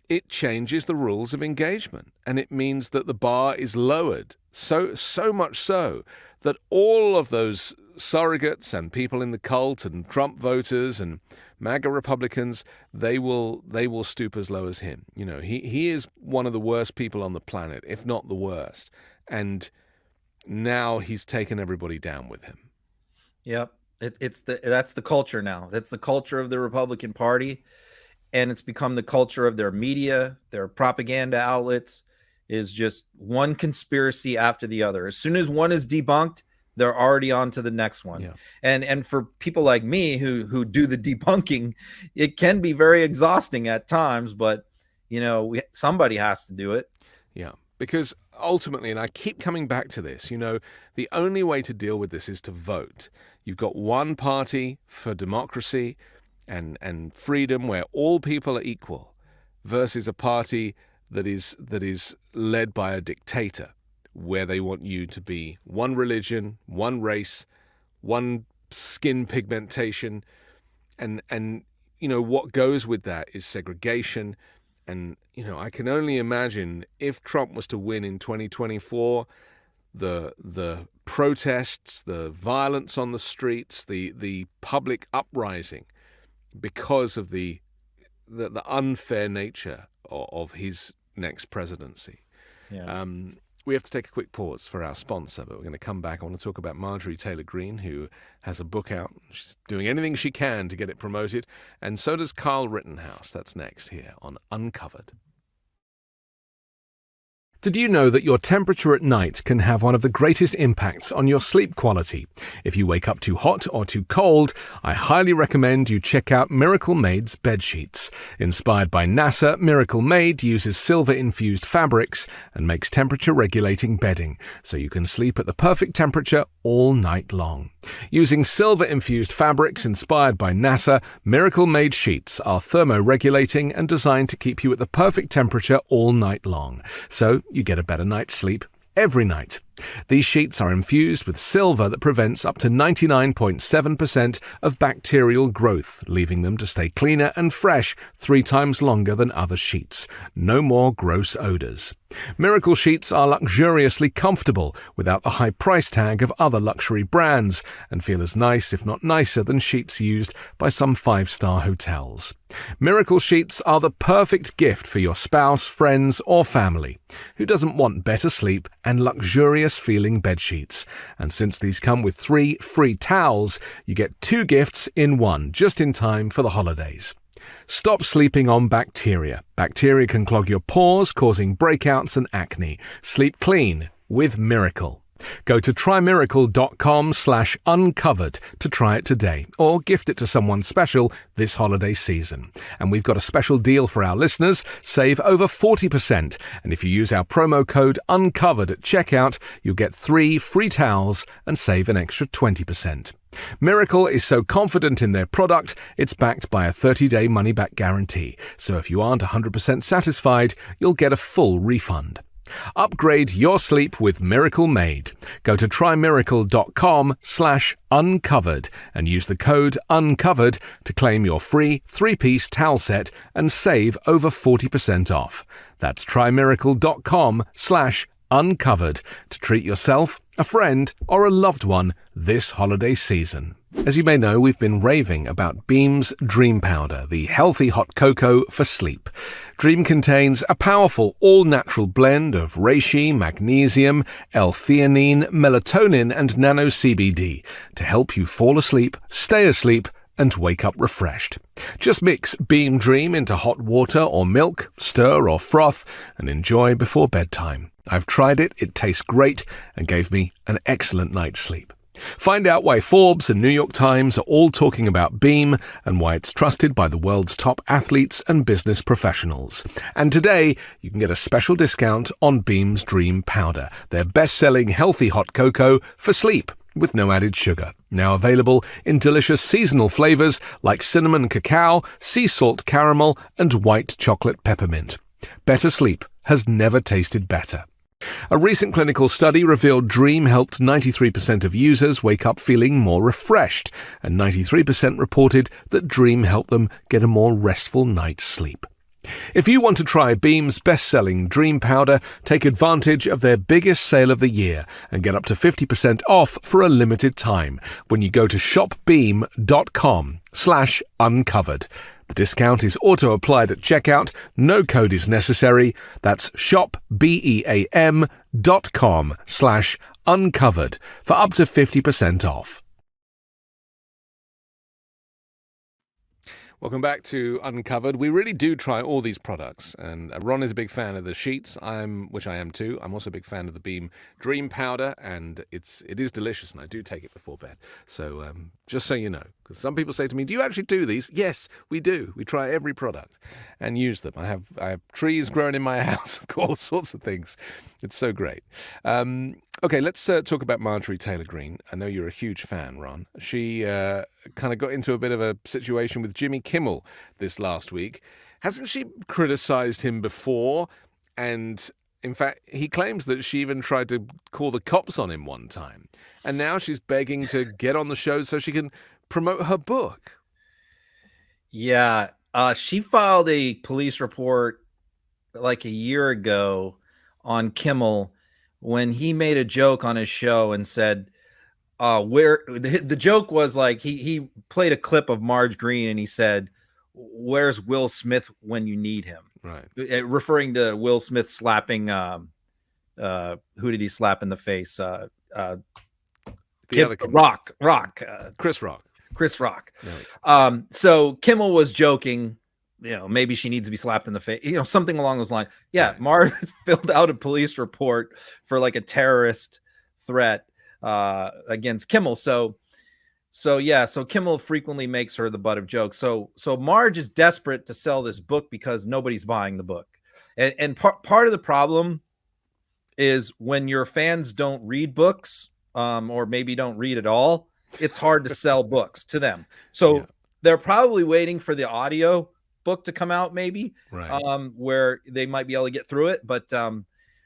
it changes the rules of engagement, and it means that the bar is lowered so much so that all of those surrogates and people in the cult and Trump voters and MAGA Republicans, they will stoop as low as him. You know, he is one of the worst people on the planet, if not the worst, and now he's taken everybody down with him. Yep, that's the culture now. That's the culture of the Republican Party. And it's become the culture of their media, their propaganda outlets, is just one conspiracy after the other. As soon as one is debunked, they're already on to the next one. And for people like me who do the debunking, it can be very exhausting at times, but you know, somebody has to do it. Yeah, because ultimately, and I keep coming back to this, you know, the only way to deal with this is to vote. You've got one party for democracy and freedom where all people are equal, versus a party that is led by a dictator, where they want you to be one religion, one race, one skin pigmentation, and you know what goes with that is segregation. And you know, I can only imagine if Trump was to win in 2024, the protests, the violence on the streets, the public uprising because of the unfair nature of his next presidency. Yeah. We have to take a quick pause for our sponsor, but we're going to come back. I want to talk about Marjorie Taylor Greene, who has a book out. She's doing anything she can to get it promoted, and so does Kyle Rittenhouse. That's next here on Uncovered. Did you know that your temperature at night can have one of the greatest impacts on your sleep quality? If you wake up too hot or too cold, I highly recommend you check out Miracle Made's bed sheets. Inspired by NASA, Miracle Made uses silver-infused fabrics and makes temperature-regulating bedding, so you can sleep at the perfect temperature all night long. Using silver-infused fabrics inspired by NASA, Miracle Made sheets are thermoregulating and designed to keep you at the perfect temperature all night long, so you get a better night's sleep every night. These sheets are infused with silver that prevents up to 99.7% of bacterial growth, leaving them to stay cleaner and fresh 3 times longer than other sheets. No more gross odors. Miracle sheets are luxuriously comfortable without the high price tag of other luxury brands and feel as nice, if not nicer, than sheets used by some 5-star hotels. Miracle sheets are the perfect gift for your spouse, friends, or family. Who doesn't want better sleep and luxurious feeling bed sheets? And since these come with 3 free towels, you get 2 gifts in one, just in time for the holidays. Stop sleeping on bacteria. Bacteria can clog your pores, causing breakouts and acne. Sleep clean with Miracle. Go to trymiracle.com/uncovered to try it today, or gift it to someone special this holiday season. And we've got a special deal for our listeners. Save over 40%. And if you use our promo code UNCOVERED at checkout, you'll get 3 free towels and save an extra 20%. Miracle is so confident in their product, it's backed by a 30-day money-back guarantee. So if you aren't 100% satisfied, you'll get a full refund. Upgrade your sleep with Miracle Made. Go to trymiracle.com/uncovered and use the code UNCOVERED to claim your free 3-piece towel set and save over 40% off. That's trymiracle.com/uncovered to treat yourself, a friend, or a loved one this holiday season. As you may know, we've been raving about Beam's Dream Powder, the healthy hot cocoa for sleep. Dream contains a powerful all-natural blend of reishi, magnesium, L-theanine, melatonin, and nano-CBD to help you fall asleep, stay asleep, and wake up refreshed. Just mix Beam Dream into hot water or milk, stir or froth, and enjoy before bedtime. I've tried it, it tastes great, and gave me an excellent night's sleep. Find out why Forbes and New York Times are all talking about Beam and why it's trusted by the world's top athletes and business professionals. And today, you can get a special discount on Beam's Dream Powder, their best-selling healthy hot cocoa for sleep with no added sugar. Now available in delicious seasonal flavors like cinnamon cacao, sea salt caramel, and white chocolate peppermint. Better sleep has never tasted better. A recent clinical study revealed Dream helped 93% of users wake up feeling more refreshed, and 93% reported that Dream helped them get a more restful night's sleep. If you want to try Beam's best-selling Dream Powder, take advantage of their biggest sale of the year and get up to 50% off for a limited time when you go to shopbeam.com/uncovered. The discount is auto-applied at checkout. No code is necessary. That's shopbeam.com/uncovered for up to 50% off. Welcome back to Uncovered. We really do try all these products, and Ron is a big fan of the sheets, which I am too. I'm also a big fan of the Beam Dream Powder, and it is delicious, and I do take it before bed. So just so you know, because some people say to me, "Do you actually do these?" Yes, we do. We try every product and use them. I have trees growing in my house, of course, all sorts of things. It's so great. Okay, let's talk about Marjorie Taylor Greene. I know you're a huge fan, Ron. She kind of got into a bit of a situation with Jimmy Kimmel this last week. Hasn't she criticized him before? And in fact, he claims that she even tried to call the cops on him one time. And now she's begging to get on the show so she can promote her book. Yeah, she filed a police report like a year ago on Kimmel, when he made a joke on his show and said, where the joke was like, he played a clip of Marge Green and he said, "Where's Will Smith when you need him?" Right. Referring to Will Smith slapping, who did he slap in the face? Rock. Chris Rock. Right. So Kimmel was joking, maybe she needs to be slapped in the face, something along those lines. Yeah. Right. Marge filled out a police report for like a terrorist threat against Kimmel. So Kimmel frequently makes her the butt of jokes. So Marge is desperate to sell this book because nobody's buying the book. And part of the problem is when your fans don't read books, or maybe don't read at all, it's hard to sell books to them. So they're probably waiting for the audio book to come out, maybe, right. Where they might be able to get through it. But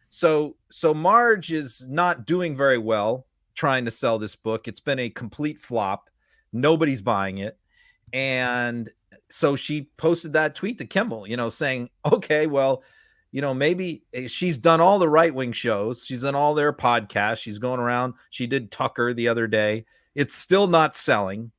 so Marge is not doing very well trying to sell this book. It's been a complete flop. Nobody's buying it. And so she posted that tweet to Kimmel, saying, okay, well, maybe she's done all the right-wing shows. She's done all their podcasts. She's going around. She did Tucker the other day. It's still not selling.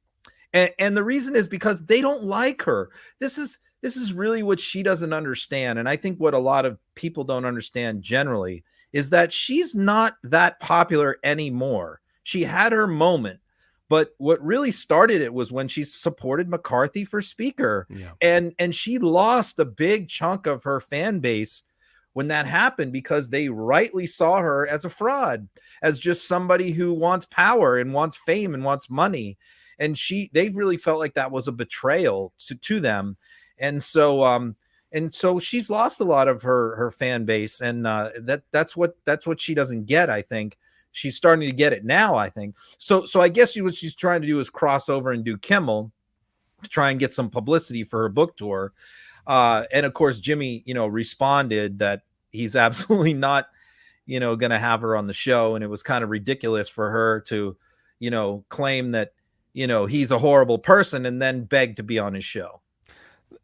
And the reason is because they don't like her. This is really what she doesn't understand. And I think what a lot of people don't understand generally is that she's not that popular anymore. She had her moment. But what really started it was when she supported McCarthy for speaker. Yeah. And she lost a big chunk of her fan base when that happened because they rightly saw her as a fraud, as just somebody who wants power and wants fame and wants money. And they really felt like that was a betrayal to them. And so she's lost a lot of her fan base. And that's what she doesn't get, I think. She's starting to get it now, I think. So I guess what she's trying to do is cross over and do Kimmel to try and get some publicity for her book tour. And of course, Jimmy, responded that he's absolutely not, going to have her on the show. And it was kind of ridiculous for her to, claim that, he's a horrible person and then beg to be on his show.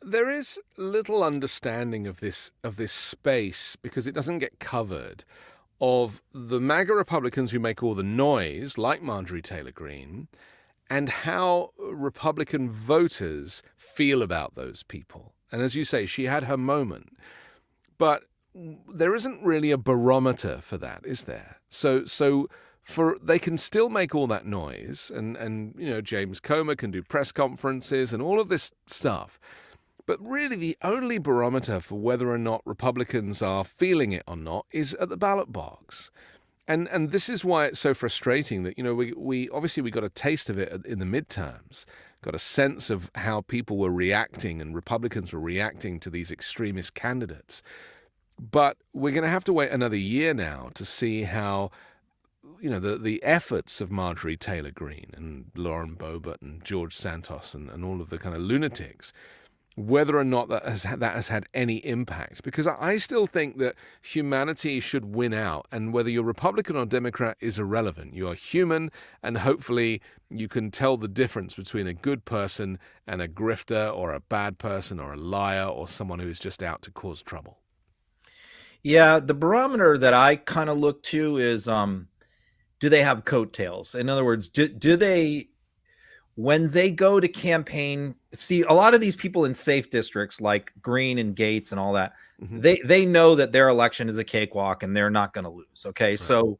There is little understanding of this space because it doesn't get covered, of the MAGA Republicans who make all the noise, like Marjorie Taylor Greene, and how Republican voters feel about those people. And as you say, she had her moment. But there isn't really a barometer for that, is there? So they can still make all that noise, and James Comer can do press conferences and all of this stuff. But really, the only barometer for whether or not Republicans are feeling it or not is at the ballot box. And this is why it's so frustrating that, we obviously got a taste of it in the midterms, got a sense of how people were reacting and Republicans were reacting to these extremist candidates. But we're going to have to wait another year now to see how, the efforts of Marjorie Taylor Greene and Lauren Boebert and George Santos and all of the kind of lunatics, whether or not that has had any impact. Because I still think that humanity should win out, and whether you're Republican or Democrat is irrelevant. You are human, and hopefully you can tell the difference between a good person and a grifter or a bad person or a liar or someone who is just out to cause trouble. Yeah, the barometer that I kind of look to is, do they have coattails? In other words, do they... When they go to campaign, see, a lot of these people in safe districts like Green and Gates and all that, they know that their election is a cakewalk and they're not going to lose. Okay. Right. So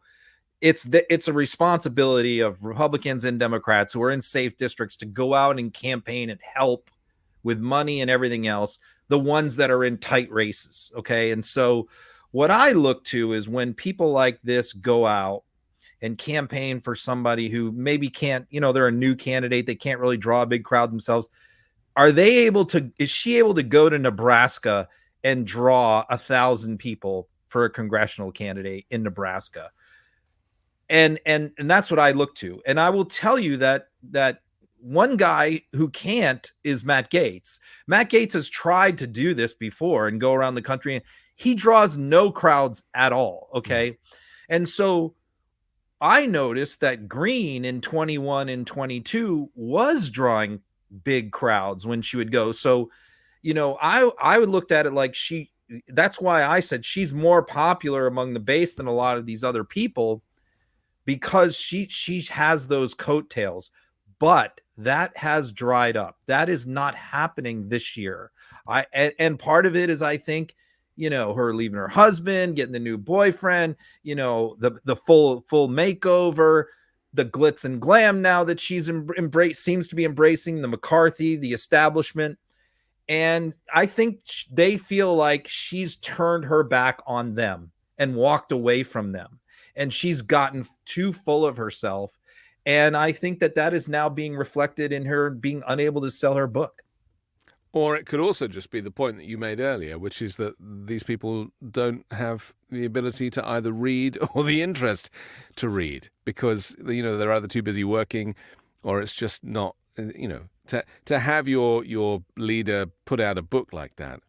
it's a responsibility of Republicans and Democrats who are in safe districts to go out and campaign and help with money and everything else, the ones that are in tight races. Okay. And so what I look to is when people like this go out and campaign for somebody who maybe can't, they're a new candidate, they can't really draw a big crowd themselves. Is she able to go to Nebraska and draw 1,000 people for a congressional candidate in Nebraska? And that's what I look to. And I will tell you that one guy who can't is Matt Gaetz. Matt Gaetz has tried to do this before and go around the country, and he draws no crowds at all. Okay. And so I noticed that Green in 21 and 22 was drawing big crowds when she would go. So, I would looked at it like she that's why I said she's more popular among the base than a lot of these other people, because she has those coattails. But that has dried up. That is not happening this year. And part of it is, I think, her leaving her husband, getting the new boyfriend, the full makeover, the glitz and glam now that she's seems to be embracing, the McCarthy, the establishment. And I think they feel like she's turned her back on them and walked away from them. And she's gotten too full of herself. And I think that is now being reflected in her being unable to sell her book. Or it could also just be the point that you made earlier, which is that these people don't have the ability to either read or the interest to read because, they're either too busy working, or it's just not, to have your leader put out a book like that.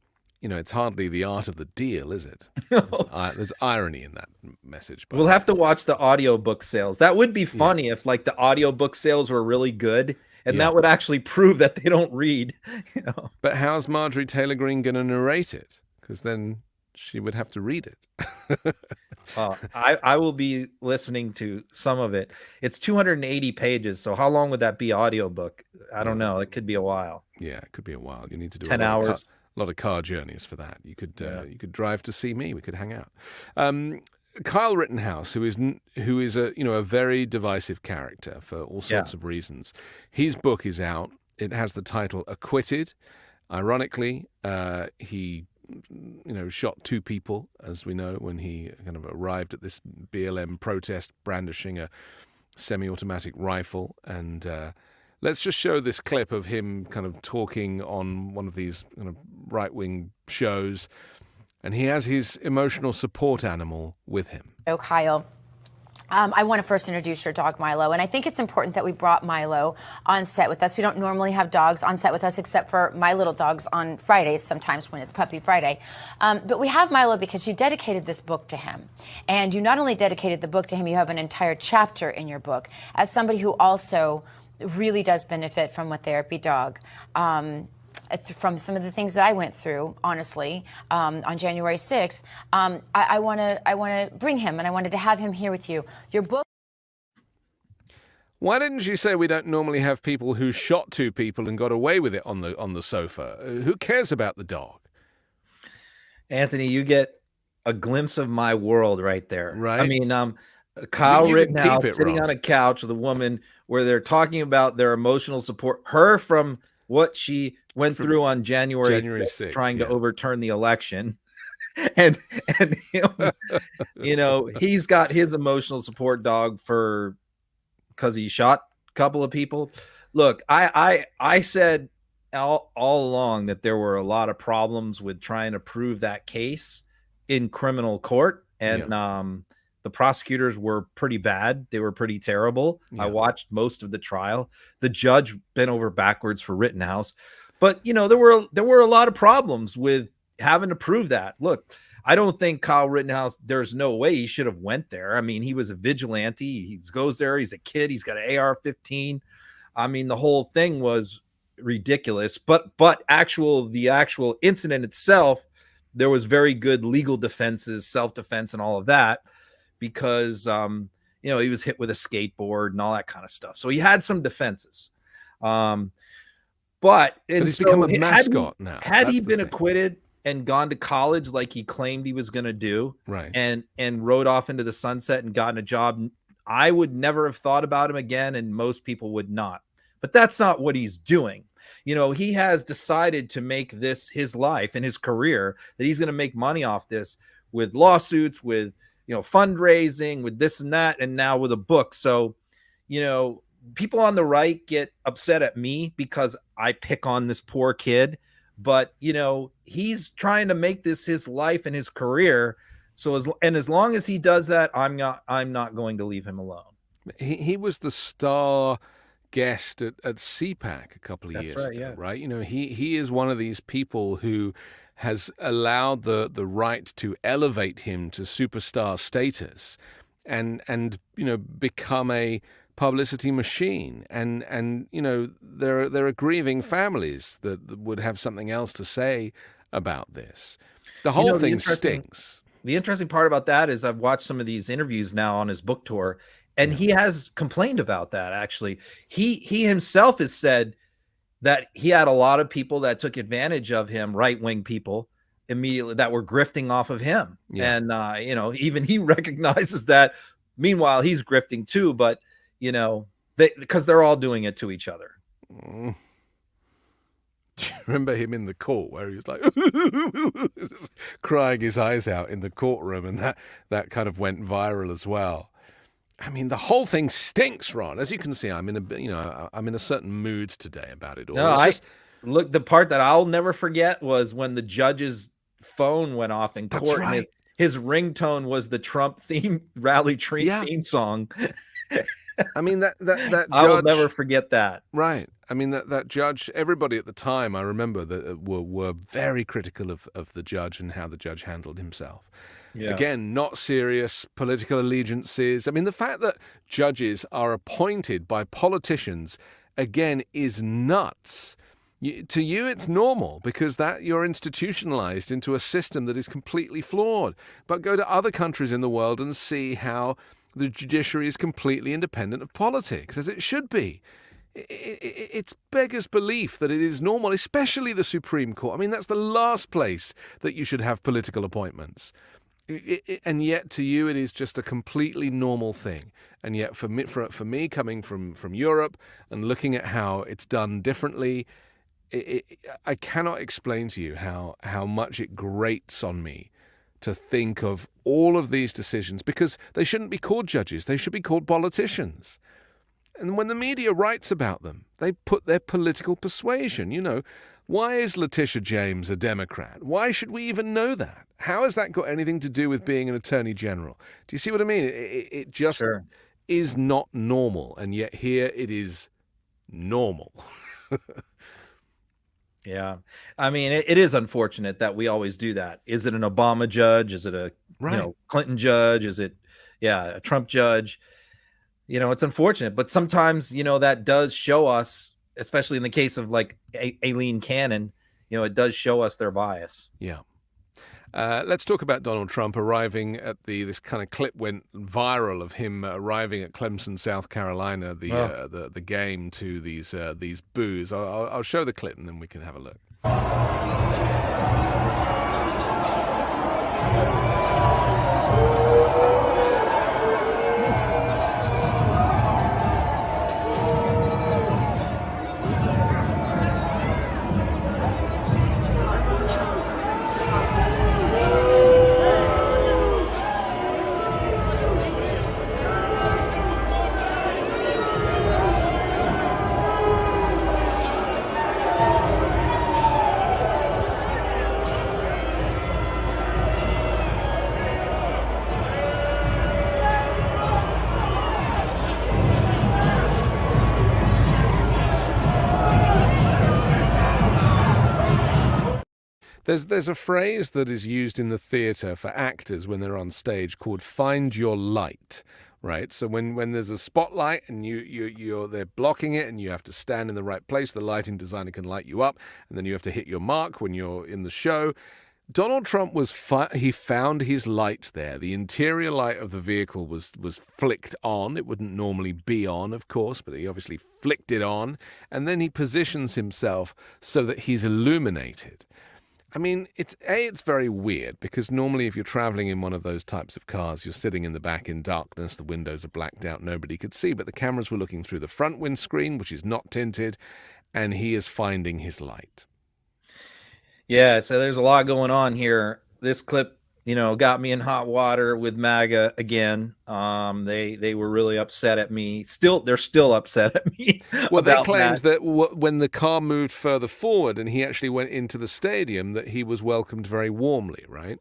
It's hardly the art of the deal, is it? There's irony in that message. We'll have to watch the audiobook sales. That would be funny if the audiobook sales were really good, and that would actually prove that they don't read. But how's Marjorie Taylor Greene going to narrate it? Because then she would have to read it. I will be listening to some of it. It's 280 pages, so how long would that be audiobook? I don't know. It could be a while. Yeah, it could be a while. You need to do 10 hours. A lot of car journeys for that. You could drive to see me. We could hang out. Kyle Rittenhouse, who is a very divisive character for all sorts of reasons. His book is out. It has the title Acquitted. Ironically, he shot 2 people, as we know, when he kind of arrived at this BLM protest brandishing a semi-automatic rifle. And let's just show this clip of him kind of talking on one of these kind of right-wing shows. And he has his emotional support animal with him. Oh, Kyle. I want to first introduce your dog, Milo. And I think it's important that we brought Milo on set with us. We don't normally have dogs on set with us except for my little dogs on Fridays, sometimes when it's Puppy Friday. But we have Milo because you dedicated this book to him. And you not only dedicated the book to him, you have an entire chapter in your book. As somebody who also really does benefit from a therapy dog, from some of the things that I went through, honestly, on January 6th, I want to bring him, and I wanted to have him here with you. Your book. Why didn't you say we don't normally have people who shot 2 people and got away with it on the sofa? Who cares about the dog? Anthony, you get a glimpse of my world right there. Right. I mean, Kyle Rittenhouse sitting on a couch with a woman where they're talking about their emotional support, her from what she went through on January 6th, trying to overturn the election. and him, he's got his emotional support dog because he shot a couple of people. Look, I said all along that there were a lot of problems with trying to prove that case in criminal court. And the prosecutors were pretty bad. They were pretty terrible. Yeah. I watched most of the trial. The judge bent over backwards for Rittenhouse. But, there were a lot of problems with having to prove that. Look, I don't think Kyle Rittenhouse, there's no way he should have went there. I mean, he was a vigilante. He goes there. He's a kid. He's got an AR-15. I mean, the whole thing was ridiculous. But the actual incident itself, there was very good legal defenses, self-defense and all of that. Because, he was hit with a skateboard and all that kind of stuff. So he had some defenses. But he's become a mascot now. Had he been acquitted and gone to college like he claimed he was going to do, right, and rode off into the sunset and gotten a job, I would never have thought about him again, and most people would not. But that's not what he's doing. He has decided to make this his life and his career, that he's going to make money off this with lawsuits, with fundraising, with this and that, and now with a book. So, people on the right get upset at me because I pick on this poor kid, but he's trying to make this his life and his career. So as long as he does that, I'm not going to leave him alone. He was the star guest at CPAC a couple of years ago, right? He is one of these people who has allowed the right to elevate him to superstar status and become a publicity machine. And there are grieving families that would have something else to say about this. The whole thing stinks. The interesting part about that is I've watched some of these interviews now on his book tour, and he has complained about that. Actually, he himself has said that he had a lot of people that took advantage of him, right-wing people, immediately, that were grifting off of him. Yeah. And, even he recognizes that. Meanwhile, he's grifting too, but, because they're all doing it to each other. Do you remember him in the court where he was like just crying his eyes out in the courtroom, and that kind of went viral as well. I mean, the whole thing stinks, Ron. As you can see, I'm in a certain mood today about it all. No, look, the part that I'll never forget was when the judge's phone went off in court. That's right. And his ringtone was the Trump rally theme song. I mean, that judge, I will never forget that. Right. I mean, that judge, everybody at the time, I remember, that were very critical of the judge and how the judge handled himself. Yeah. Again, not serious political allegiances. I mean, the fact that judges are appointed by politicians, again, is nuts. To you, it's normal because you're institutionalized into a system that is completely flawed. But go to other countries in the world and see how the judiciary is completely independent of politics, as it should be. It's beggars belief that it is normal, especially the Supreme Court. I mean, that's the last place that you should have political appointments. And yet to you, it is just a completely normal thing. And yet for me coming from Europe and looking at how it's done differently, I cannot explain to you how much it grates on me to think of all of these decisions, because they shouldn't be called judges. They should be called politicians. And when the media writes about them, they put their political persuasion. Why is Letitia James a Democrat? Why should we even know that? How has that got anything to do with being an attorney general? Do you see what I mean? It just is not normal. And yet here it is normal. Yeah. I mean, it is unfortunate that we always do that. Is it an Obama judge? Is it a Clinton judge? Is it, a Trump judge? It's unfortunate. But sometimes, that does show us, especially in the case of like Aileen Cannon, it does show us their bias. Yeah. Let's talk about Donald Trump arriving at this kind of clip went viral of him arriving at Clemson, South Carolina, the game to these boos. I'll show the clip and then we can have a look. There's a phrase that is used in the theater for actors when they're on stage called "find your light," right? So when there's a spotlight and they're blocking it and you have to stand in the right place, the lighting designer can light you up, and then you have to hit your mark when you're in the show. Donald Trump he found his light there. The interior light of the vehicle was flicked on. It wouldn't normally be on, of course, but he obviously flicked it on, and then he positions himself so that he's illuminated. I mean, it's very weird because normally if you're traveling in one of those types of cars, you're sitting in the back in darkness, the windows are blacked out, nobody could see, but the cameras were looking through the front windscreen, which is not tinted, and he is finding his light. Yeah, so there's a lot going on here. This clip, got me in hot water with MAGA again. They were really upset at me. They're still upset at me. Well, they claimed that when the car moved further forward and he actually went into the stadium, that he was welcomed very warmly, right?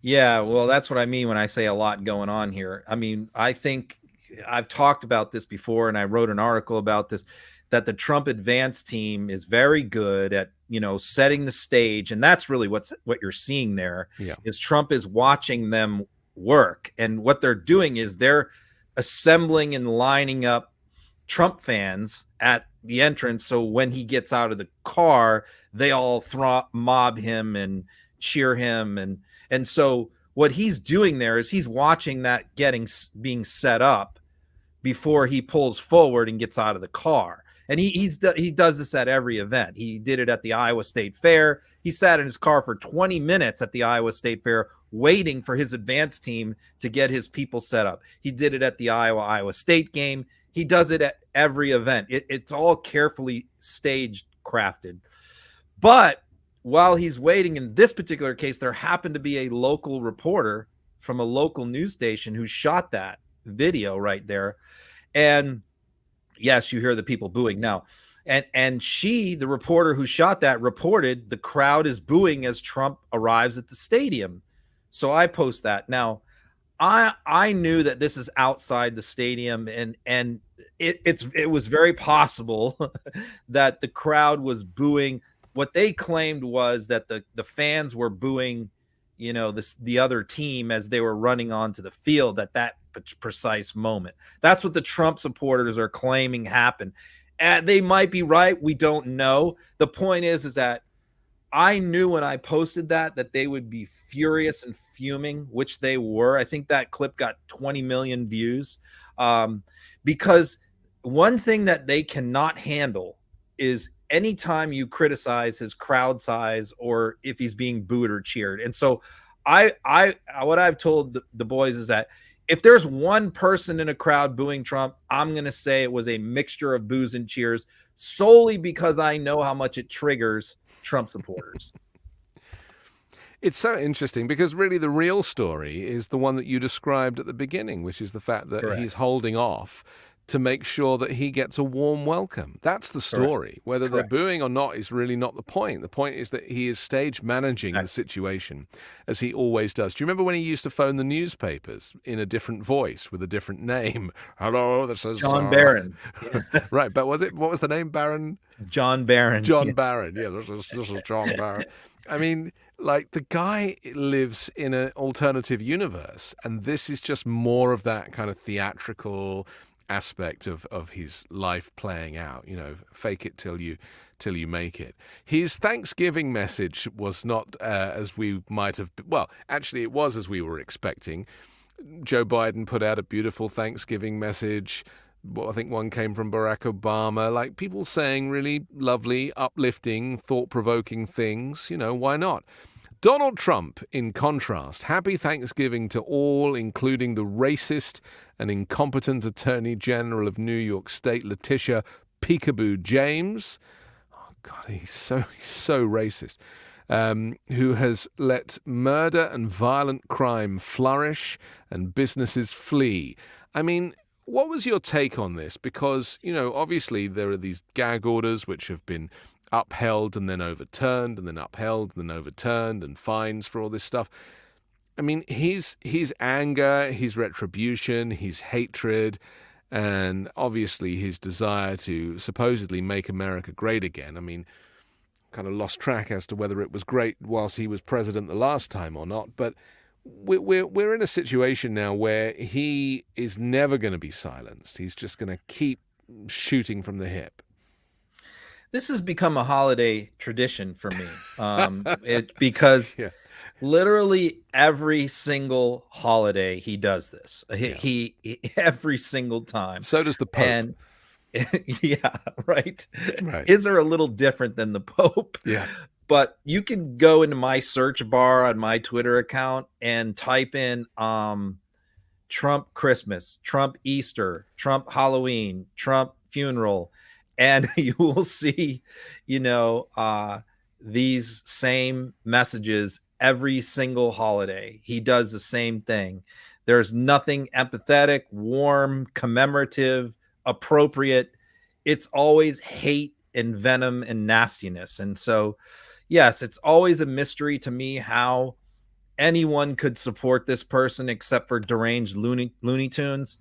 Yeah, well, that's what I mean when I say a lot going on here. I mean, I think I've talked about this before, and I wrote an article about this, that the Trump advance team is very good at setting the stage, and that's really what you're seeing there. Is Trump is watching them work, and what they're doing is they're assembling and lining up Trump fans at the entrance, so when he gets out of the car, they all mob him and cheer him. And so what he's doing there is he's watching that being set up before he pulls forward and gets out of the car. And he does this at every event. He did it at the Iowa State Fair. He sat in his car for 20 minutes at the Iowa State Fair waiting for his advance team to get his people set up. He did it at the Iowa State game. He does it at every event. It's all carefully staged, crafted. But while he's waiting, in this particular case, there happened to be a local reporter from a local news station who shot that video right there. And yes, you hear the people booing now. And she, the reporter who shot that, reported the crowd is booing as Trump arrives at the stadium. So I post that. Now, I knew that this is outside the stadium, and it was very possible that the crowd was booing. What they claimed was that the fans were booing, the other team as they were running onto the field at that precise moment. That's what the Trump supporters are claiming happened. And they might be right. We don't know. The point is that I knew when I posted that they would be furious and fuming, which they were. I think that clip got 20 million views, because one thing that they cannot handle is anytime you criticize his crowd size or if he's being booed or cheered. And so what I've told the boys is that if there's one person in a crowd booing Trump, I'm going to say it was a mixture of boos and cheers, solely because I know how much it triggers Trump supporters. It's so interesting because really the real story is the one that you described at the beginning, which is the fact that Correct. he's holding off to make sure that he gets a warm welcome. That's the story. Correct. Whether Correct. they're booing or not is really not the point. The point is that he is stage managing the situation, as he always does. Do you remember when he used to phone the newspapers in a different voice with a different name? Hello, this is John Barron. Right, but what was the name? Barron? John Barron. John Barron. Yeah, this is John Barron. I mean, like, the guy lives in an alternative universe, and this is just more of that kind of theatrical aspect of his life playing out. Fake it till you make it. His Thanksgiving message was not as we might have. Well, actually, it was as we were expecting. Joe Biden put out a beautiful Thanksgiving message. Well, I think one came from Barack Obama, like people saying really lovely, uplifting, thought-provoking things. Why not? Donald Trump, in contrast, happy Thanksgiving to all, including the racist and incompetent Attorney General of New York State, Letitia Peekaboo James. Oh, God, he's so racist. Who has let murder and violent crime flourish and businesses flee. I mean, what was your take on this? Because, obviously there are these gag orders which have been upheld and then overturned and then upheld and then overturned, and fines for all this stuff. I mean, his anger, his retribution, his hatred, and obviously his desire to supposedly make America great again. I mean, kind of lost track as to whether it was great whilst he was president the last time or not. But we're in a situation now where he is never going to be silenced. He's just going to keep shooting from the hip. This has become a holiday tradition for me, because literally every single holiday he does this. He every single time. So does the Pope. And yeah, right. His are a little different than the Pope. Yeah. But you can go into my search bar on my Twitter account and type in Trump Christmas, Trump Easter, Trump Halloween, Trump funeral, and you will see, these same messages every single holiday. He does the same thing. There's nothing empathetic, warm, commemorative, appropriate. It's always hate and venom and nastiness. And so, yes, it's always a mystery to me how anyone could support this person except for deranged Looney Tunes,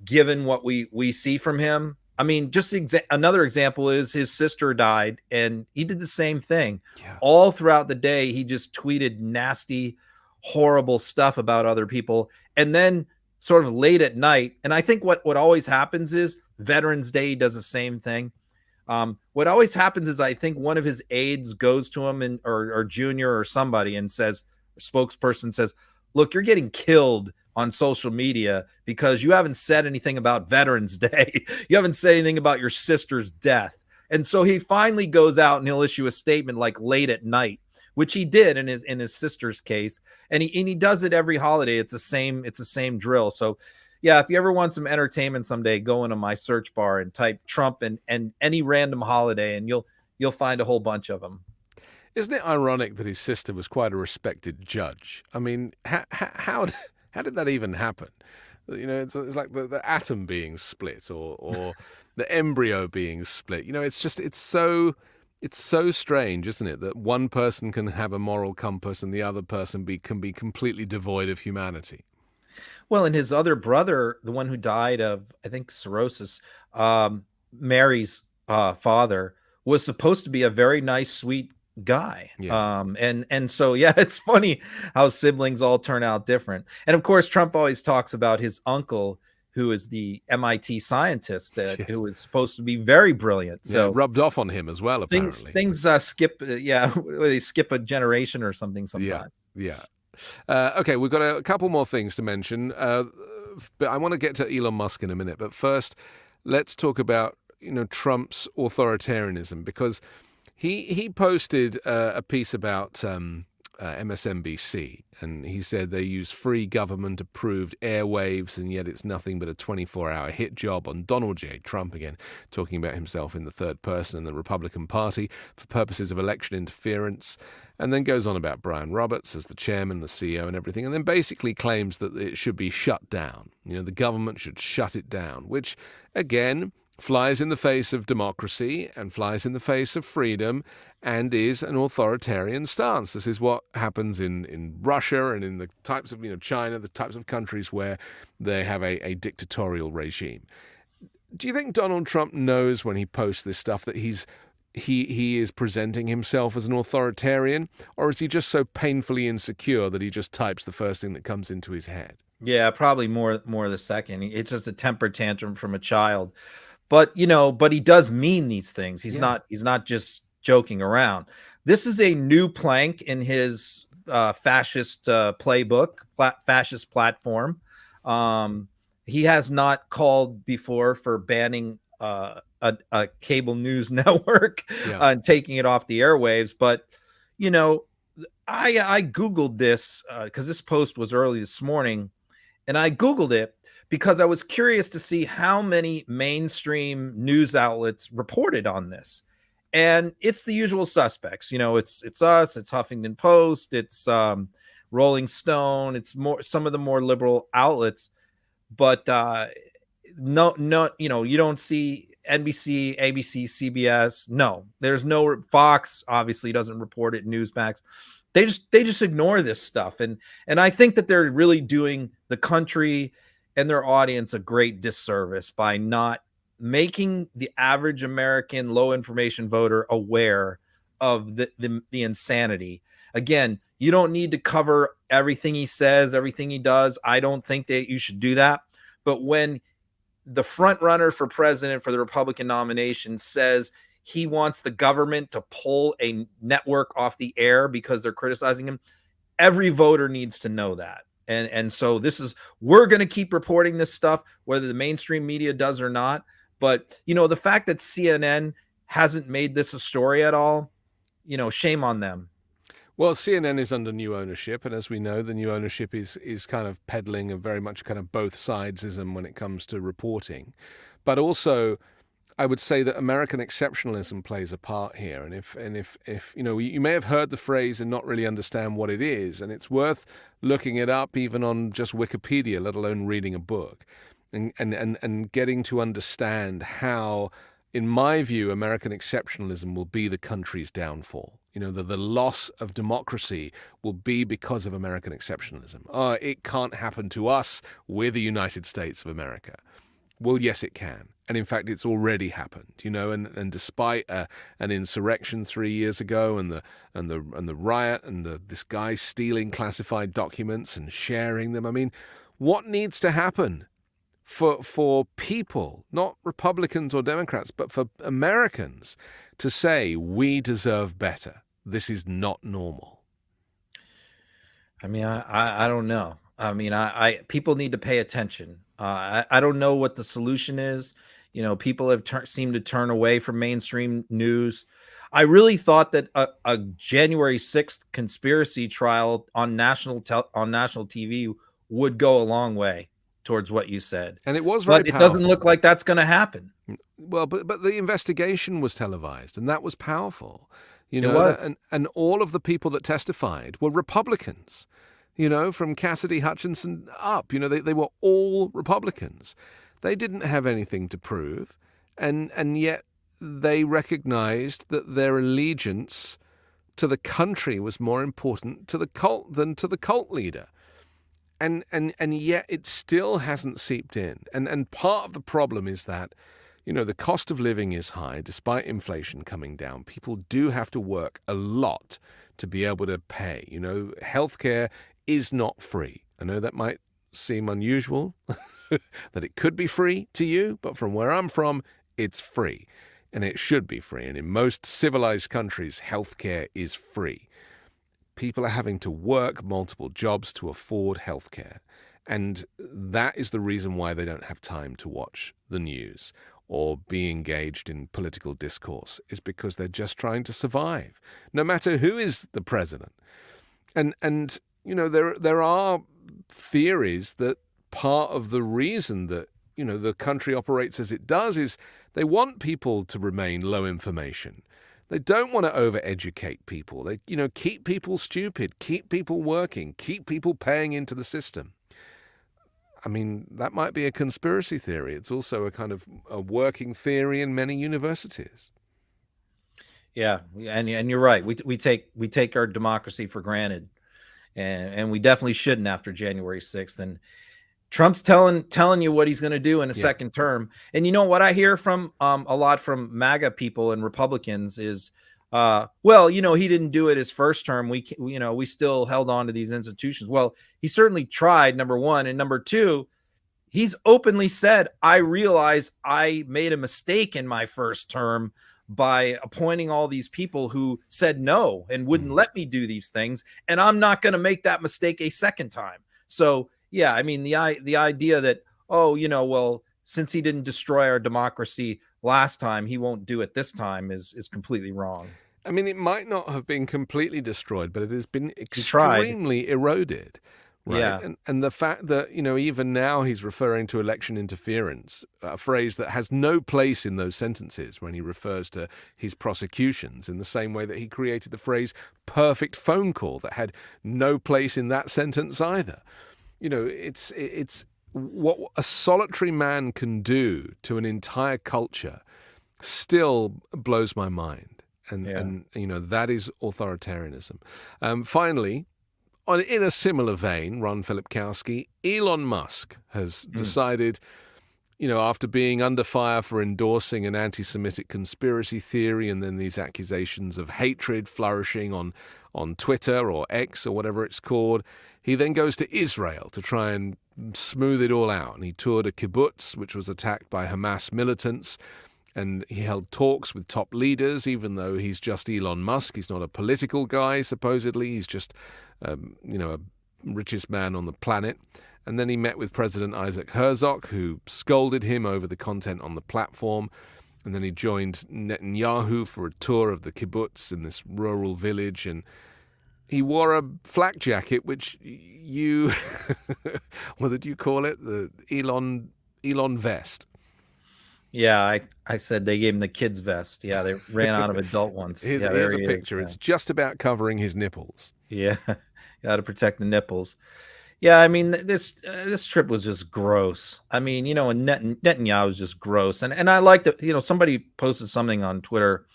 given what we see from him. I mean, just another example is his sister died, and he did the same thing. Yeah. All throughout the day, he just tweeted nasty, horrible stuff about other people. And then sort of late at night, and I think what always happens is Veterans Day does the same thing. What always happens is I think one of his aides goes to him or Junior or somebody and says, spokesperson says, look, you're getting killed on social media because you haven't said anything about Veterans Day. You haven't said anything about your sister's death. And so he finally goes out and he'll issue a statement like late at night, which he did in his sister's case. And he does it every holiday. It's the same drill. So yeah, if you ever want some entertainment someday, go into my search bar and type Trump and any random holiday, and you'll find a whole bunch of them. Isn't it ironic that his sister was quite a respected judge? I mean, how did that even happen? You know, it's like the atom being split or the embryo being split. You know, it's so strange, isn't it, that one person can have a moral compass and the other person can be completely devoid of humanity. Well, and his other brother, the one who died of, I think, cirrhosis, Mary's father, was supposed to be a very nice, sweet guy. Yeah. And so, yeah, it's funny how siblings all turn out different. And of course, Trump always talks about his uncle, who is the MIT scientist who is supposed to be very brilliant. So rubbed off on him as well, apparently. Things skip, they skip a generation or something sometimes. Yeah. Okay, we've got a couple more things to mention, but I want to get to Elon Musk in a minute. But first, let's talk about Trump's authoritarianism, because he posted a piece about MSNBC, and he said they use free government-approved airwaves, and yet it's nothing but a 24-hour hit job on Donald J. Trump, again, talking about himself in the third person in the Republican Party for purposes of election interference, and then goes on about Brian Roberts as the chairman, the CEO, and everything, and then basically claims that it should be shut down. The government should shut it down, which, again, flies in the face of democracy and flies in the face of freedom and is an authoritarian stance. This is what happens in Russia and in the types of, China, the types of countries where they have a dictatorial regime. Do you think Donald Trump knows when he posts this stuff that he is presenting himself as an authoritarian, or is he just so painfully insecure that he just types the first thing that comes into his head? Yeah, probably more the second. It's just a temper tantrum from a child. But he does mean these things. He's not just joking around. This is a new plank in his fascist playbook, fascist platform. He has not called before for banning a cable news network and taking it off the airwaves. But I Googled this because this post was early this morning, and I Googled it because I was curious to see how many mainstream news outlets reported on this. And it's the usual suspects. It's us, it's Huffington Post, it's Rolling Stone, it's some of the more liberal outlets. But no, you don't see NBC, ABC, CBS. No, there's no Fox, obviously doesn't report it, Newsmax. They just ignore this stuff. And I think that they're really doing the country and their audience a great disservice by not making the average American low information voter aware of the insanity. Again, you don't need to cover everything he says, everything he does. I don't think that you should do that. But when the front runner for president for the Republican nomination says he wants the government to pull a network off the air because they're criticizing him, every voter needs to know that. And so we're going to keep reporting this stuff, whether the mainstream media does or not. But, the fact that CNN hasn't made this a story at all, shame on them. Well, CNN is under new ownership. And as we know, the new ownership is kind of peddling a very much kind of both sidesism when it comes to reporting. But also, I would say that American exceptionalism plays a part here. And if you may have heard the phrase and not really understand what it is, and it's worth looking it up even on just Wikipedia, let alone reading a book, and getting to understand how, in my view, American exceptionalism will be the country's downfall. The loss of democracy will be because of American exceptionalism. It can't happen to us. We're the United States of America. Well, yes, it can. And in fact, it's already happened, and despite an insurrection 3 years ago and the riot and this guy stealing classified documents and sharing them, I mean, what needs to happen for people, not Republicans or Democrats, but for Americans to say we deserve better. This is not normal. I mean, I don't know. I mean, I people need to pay attention. I don't know what the solution is. You know, people have seemed to turn away from mainstream news. I really thought that a January 6th conspiracy trial on national TV would go a long way towards what you said. And it was very powerful. It doesn't look like that's going to happen. Well, but the investigation was televised, and that was powerful. You know, it was. And all of the people that testified were Republicans, you know, from Cassidy Hutchinson up. You know, they were all Republicans. They didn't have anything to prove, and yet they recognized that their allegiance to the country was more important to the cult than to the cult leader. And yet it still hasn't seeped in. And part of the problem is that, you know, the cost of living is high despite inflation coming down. People do have to work a lot to be able to pay. You know, healthcare is not free. I know that might seem unusual, that it could be free to you, but from where I'm from, it's free. And it should be free. And in most civilized countries, healthcare is free. People are having to work multiple jobs to afford healthcare. And that is the reason why they don't have time to watch the news or be engaged in political discourse, is because they're just trying to survive, no matter who is the president. And you know, there are theories that part of the reason that, you know, the country operates as it does is they want people to remain low information. They don't want to over-educate people. They, you know, keep people stupid, keep people working, keep people paying into the system. I mean, that might be a conspiracy theory. It's also a kind of a working theory in many universities. Yeah, and you're right. We take our democracy for granted, and we definitely shouldn't after January 6th. And Trump's telling you what he's going to do in a second term. And you know what I hear from a lot from MAGA people and Republicans is, well, you know, he didn't do it his first term. We still held on to these institutions. Well, he certainly tried, number one. And number two, he's openly said, I realize I made a mistake in my first term by appointing all these people who said no and wouldn't let me do these things. And I'm not going to make that mistake a second time. So, yeah, I mean, the idea that, oh, you know, well, since he didn't destroy our democracy last time, he won't do it this time is completely wrong. I mean, it might not have been completely destroyed, but it has been extremely eroded. Right? Yeah. And the fact that, you know, even now he's referring to election interference, a phrase that has no place in those sentences when he refers to his prosecutions, in the same way that he created the phrase perfect phone call that had no place in that sentence either. You know, it's what a solitary man can do to an entire culture still blows my mind. And you know, that is authoritarianism. Finally, in a similar vein, Ron Filipkowski, Elon Musk has decided, you know, after being under fire for endorsing an anti-Semitic conspiracy theory and then these accusations of hatred flourishing on Twitter or X or whatever it's called, he then goes to Israel to try and smooth it all out. And he toured a kibbutz, which was attacked by Hamas militants. And he held talks with top leaders, even though he's just Elon Musk. He's not a political guy, supposedly. He's just, you know, a richest man on the planet. And then he met with President Isaac Herzog, who scolded him over the content on the platform. And then he joined Netanyahu for a tour of the kibbutz in this rural village. And he wore a flak jacket, which you, what did you call it? The Elon vest. Yeah, I said they gave him the kids vest. Yeah, they ran out of adult ones. Here's a picture. It's just about covering his nipples. Yeah, got to protect the nipples. Yeah, I mean, this trip was just gross. I mean, you know, and Netanyahu was just gross. And I like that, you know, somebody posted something on Twitter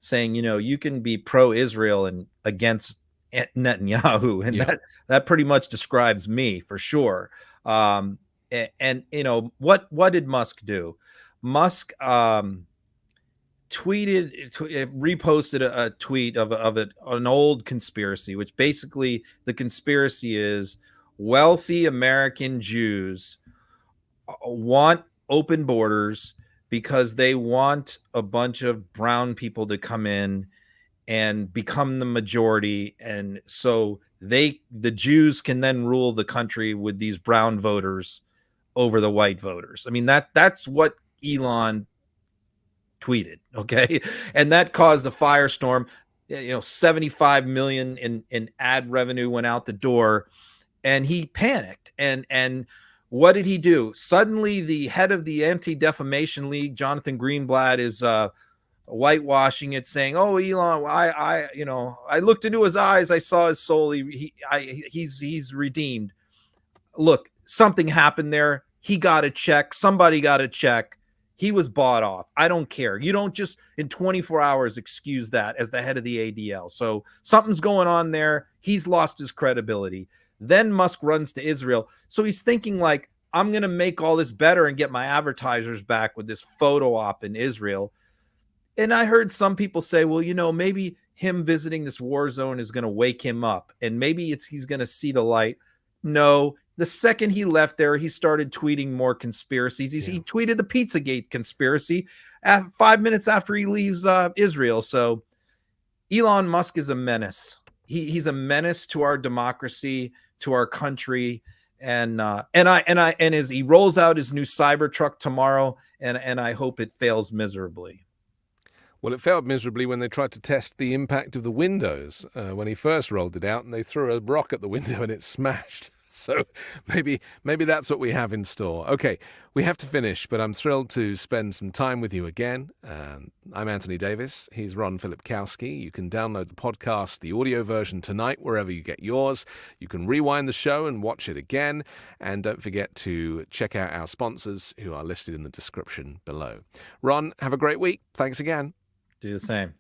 saying, you know, you can be pro-Israel and against Netanyahu. And that pretty much describes me for sure. And you know, what did Musk do? Musk reposted a tweet of an old conspiracy, which basically the conspiracy is wealthy American Jews want open borders because they want a bunch of brown people to come in and become the majority, and so the Jews can then rule the country with these brown voters over the white voters. I mean, that's what Elon tweeted, okay? And that caused a firestorm. 75 million in ad revenue went out the door, and he panicked. And what did he do? Suddenly the head of the Anti-Defamation League, Jonathan Greenblatt, is whitewashing it, saying, "Oh, Elon, I looked into his eyes, I saw his soul. He's redeemed." Look, something happened there. He got a check. Somebody got a check. He was bought off. I don't care. You don't just in 24 hours excuse that as the head of the ADL. So something's going on there. He's lost his credibility. Then Musk runs to Israel. So he's thinking like, I'm going to make all this better and get my advertisers back with this photo op in Israel. And I heard some people say, well, maybe him visiting this war zone is going to wake him up, and maybe he's going to see the light. No, the second he left there, he started tweeting more conspiracies. He tweeted the Pizzagate conspiracy 5 minutes after he leaves Israel. So Elon Musk is a menace. He's a menace to our democracy, to our country. And as he rolls out his new Cybertruck tomorrow, and I hope it fails miserably. Well, it failed miserably when they tried to test the impact of the windows when he first rolled it out, and they threw a rock at the window and it smashed. So maybe that's what we have in store. Okay, we have to finish, but I'm thrilled to spend some time with you again. I'm Anthony Davis. He's Ron Filipkowski. You can download the podcast, the audio version tonight, wherever you get yours. You can rewind the show and watch it again. And don't forget to check out our sponsors who are listed in the description below. Ron, have a great week. Thanks again. Do the same.